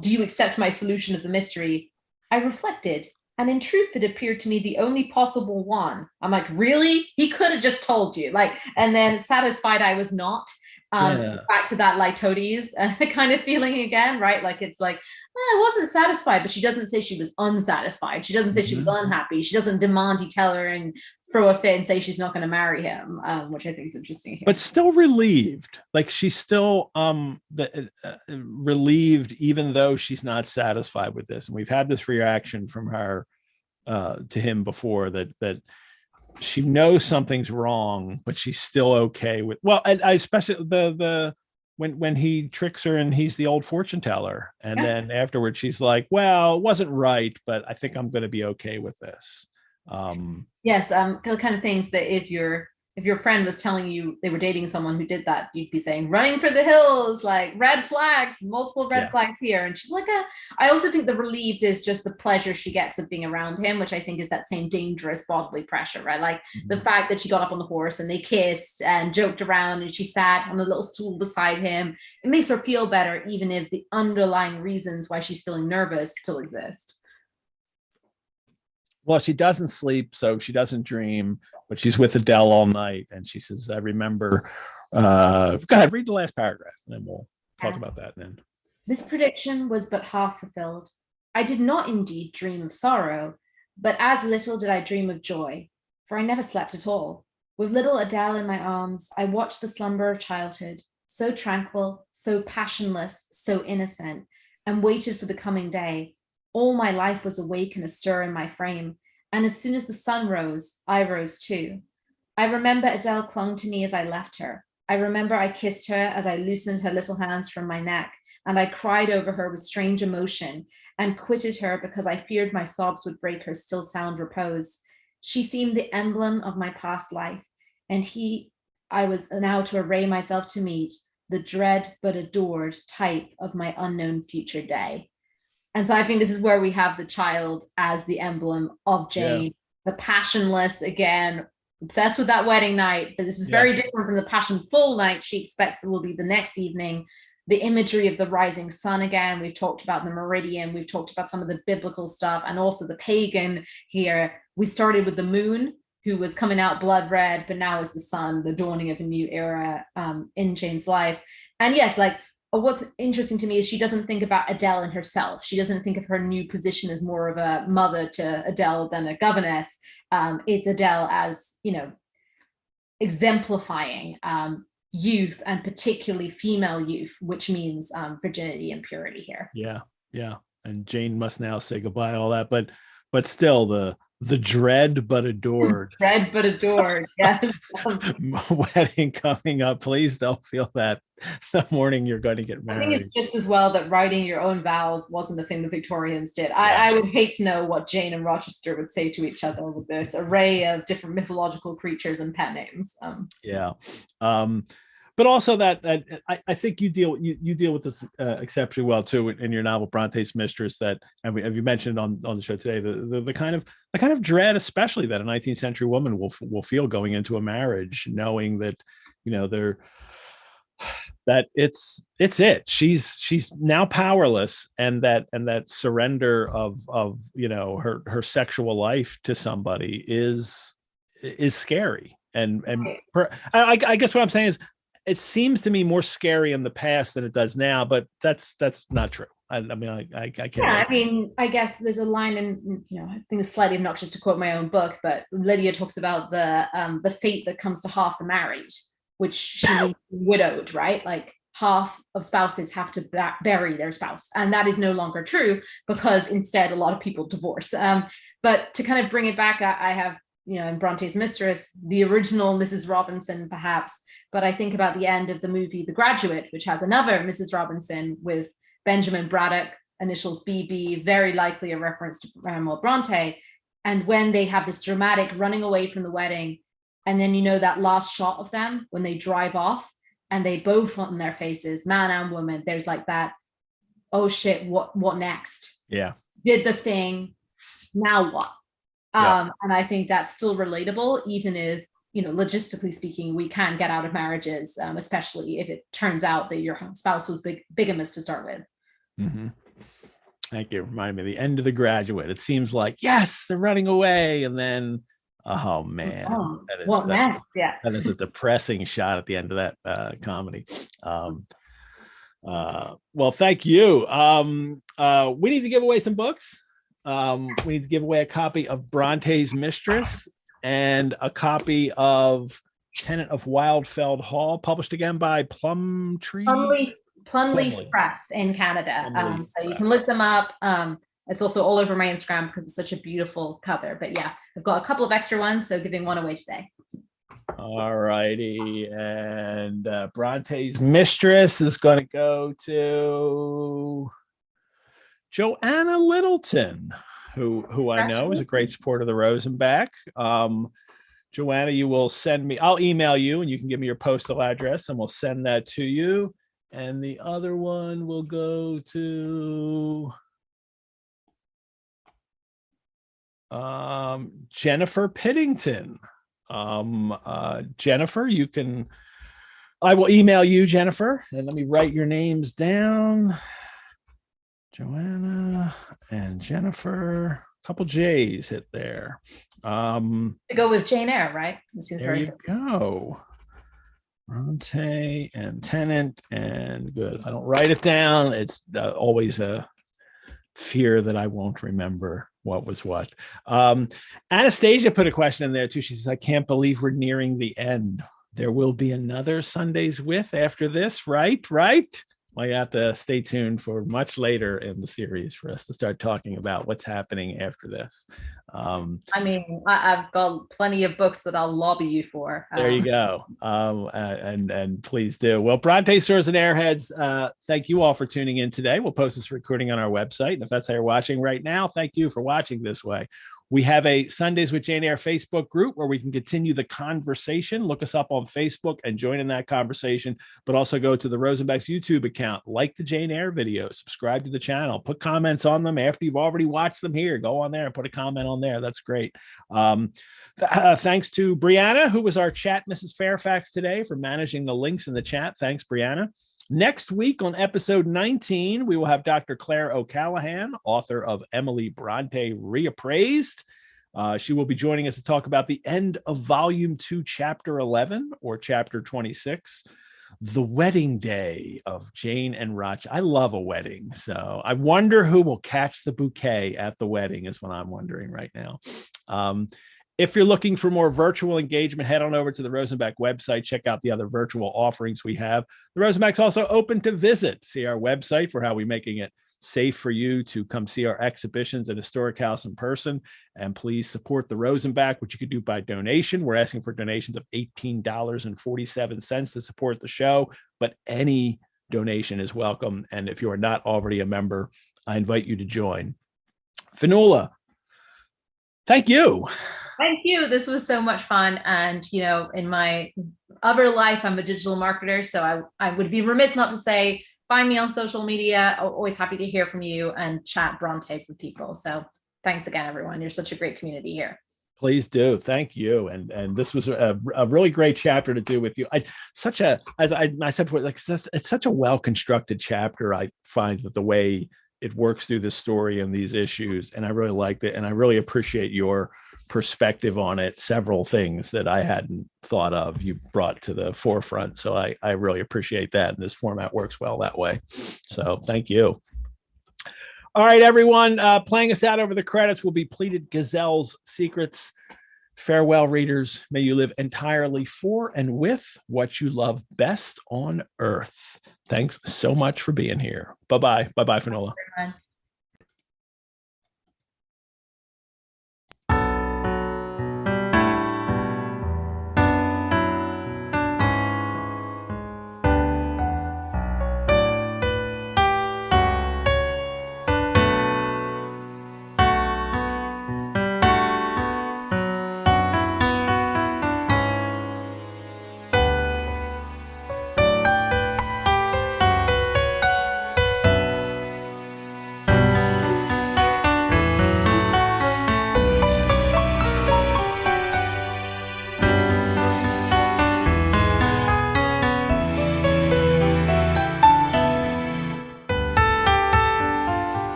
do you accept my solution of the mystery? I reflected, and in truth, it appeared to me the only possible one. I'm like, really? He could have just told you. And then satisfied I was not. Back to that Lytotes kind of feeling again, right? Like it's like, I wasn't satisfied, but she doesn't say she was unsatisfied. She doesn't say she was unhappy. She doesn't demand he tell her and throw a fit and say she's not going to marry him, which I think is interesting here. But still relieved. Like she's still relieved, even though she's not satisfied with this. And we've had this reaction from her to him before that she knows something's wrong, but she's still okay with. Well, and I especially when he tricks her and he's the old fortune teller, and then afterwards she's like, "Well, it wasn't right, but I think I'm going to be okay with this." Yes, kind of things that if your friend was telling you they were dating someone who did that, you'd be saying, running for the hills, like red flags, multiple red flags here. And she's like, I also think the relieved is just the pleasure she gets of being around him, which I think is that same dangerous bodily pressure, right? Like the fact that she got up on the horse and they kissed and joked around and she sat on the little stool beside him. It makes her feel better, even if the underlying reasons why she's feeling nervous still exist. Well, she doesn't sleep, so she doesn't dream, but she's with Adele all night. And she says, I remember, go ahead, read the last paragraph, and then we'll talk about that then. This prediction was but half fulfilled. I did not indeed dream of sorrow, but as little did I dream of joy, for I never slept at all. With little Adele in my arms, I watched the slumber of childhood, so tranquil, so passionless, so innocent, and waited for the coming day. All my life was awake and astir in my frame, and as soon as the sun rose, I rose too. I remember Adele clung to me as I left her. I remember I kissed her as I loosened her little hands from my neck, and I cried over her with strange emotion, and quitted her because I feared my sobs would break her still sound repose. She seemed the emblem of my past life, and I was now to array myself to meet the dread but adored type of my unknown future day. And so I think this is where we have the child as the emblem of Jane, the passionless, again, obsessed with that wedding night, but this is very different from the passionful night she expects it will be the next evening. The imagery of the rising sun again, we've talked about the meridian, we've talked about some of the biblical stuff, and also the pagan here. We started with the moon, who was coming out blood red, but now is the sun, the dawning of a new era in Jane's life. And yes, like, what's interesting to me is she doesn't think about Adele and herself. She doesn't think of her new position as more of a mother to Adele than a governess. It's Adele as, exemplifying youth, and particularly female youth, which means virginity and purity here. Yeah. And Jane must now say goodbye to all that, but still the dread but adored. Dread but adored, yes. Wedding coming up. Please don't feel that the morning you're going to get married. I think it's just as well that writing your own vows wasn't the thing the Victorians did. I would hate to know what Jane and Rochester would say to each other with this array of different mythological creatures and pet names. But also that I think you deal with this exceptionally well too in your novel Bronte's Mistress. That, and you mentioned on the show today, the kind of dread, especially that a 19th century woman will feel going into a marriage, knowing that that it's it. She's now powerless, and that surrender of her sexual life to somebody is scary. I guess what I'm saying is, it seems to me more scary in the past than it does now, but that's not true. I can't. Yeah, I guess there's a line in, I think it's slightly obnoxious to quote my own book, but Lydia talks about the fate that comes to half the married, which she means widowed, right? Like half of spouses have to bury their spouse, and that is no longer true because instead a lot of people divorce. But to kind of bring it back, I have, in Bronte's Mistress, the original Mrs. Robinson, perhaps, but I think about the end of the movie The Graduate, which has another Mrs. Robinson with Benjamin Braddock, initials BB, very likely a reference to Grandma Bronte. And when they have this dramatic running away from the wedding, and then that last shot of them when they drive off, and they both on their faces, man and woman, there's like that, oh shit, what next? Yeah. Did the thing, now what? And I think that's still relatable, even if, logistically speaking, we can get out of marriages, especially if it turns out that your spouse was bigamous to start with. Mm-hmm. Thank you. Remind me, the end of The Graduate. It seems like, yes, they're running away, and then, oh man, what next? Yeah, that is a depressing shot at the end of that comedy. Well, thank you. We need to give away some books. We need to give away a copy of Bronte's Mistress and a copy of Tenant of Wildfell Hall, published again by Plumleaf Press in Canada. So you can look them up. It's also all over my Instagram because it's such a beautiful cover. But yeah, I've got a couple of extra ones, so giving one away today. All righty. And Bronte's Mistress is going to go to Joanna Littleton, who I know is a great supporter of the Rosenbach. Joanna, you will send me, I'll email you and you can give me your postal address and we'll send that to you. And the other one will go to Jennifer Piddington. Jennifer, I will email you, Jennifer, and let me write your names down. Joanna and Jennifer. couple J's hit there. To go with Jane Eyre, right? It seems There very you good. go. Bronte and Tenant, and good. I don't write it down. It's always a fear that I won't remember what was what. Anastasia put a question in there too. She says, I can't believe we're nearing the end. There will be another Sundays with after this, right? Well, you have to stay tuned for much later in the series for us to start talking about what's happening after this. I mean, I've got plenty of books that I'll lobby you for. There you go. And please do. Well, Bronte Swords and Airheads, thank you all for tuning in today. We'll post this recording on our website. And if that's how you're watching right now, thank you for watching this way. We have a Sundays with Jane Eyre Facebook group where we can continue the conversation. Look us up on Facebook and join in that conversation, but also go to the Rosenbach's YouTube account, like the Jane Eyre videos, subscribe to the channel, put comments on them after you've already watched them here. Go on there and put a comment on there. That's great. Thanks to Brianna, who was our chat Mrs. Fairfax today, for managing the links in the chat. Thanks, Brianna. Next week on episode 19, we will have Dr. Claire O'Callaghan, author of Emily Bronte Reappraised. She will be joining us to talk about the end of Volume 2, Chapter 11, or Chapter 26, The Wedding Day of Jane and Roch. I love a wedding, so I wonder who will catch the bouquet at the wedding is what I'm wondering right now. If you're looking for more virtual engagement, head on over to the Rosenbach website. Check out the other virtual offerings we have. The Rosenbach's also open to visit. See our website for how we're making it safe for you to come see our exhibitions at Historic House in person. And please support the Rosenbach, which you could do by donation. We're asking for donations of $18.47 to support the show, but any donation is welcome. And if you are not already a member, I invite you to join. Finola, thank you. Thank you. This was so much fun. And, you know, in my other life, I'm a digital marketer. So I would be remiss not to say, find me on social media. Always happy to hear from you and chat Brontes with people. So thanks again, everyone. You're such a great community here. Please do. Thank you. And this was a really great chapter to do with you. As I said before, like it's such a well-constructed chapter. I find that the way it works through this story and these issues, and I really liked it. And I really appreciate your perspective on it. Several things that I hadn't thought of, you brought to the forefront. So I really appreciate that. And this format works well that way. So thank you. All right, everyone. Playing us out over the credits will be Pleated Gazelle's Secrets. Farewell, readers. May you live entirely for and with what you love best on earth. Thanks so much for being here. Bye-bye. Bye-bye, Finola.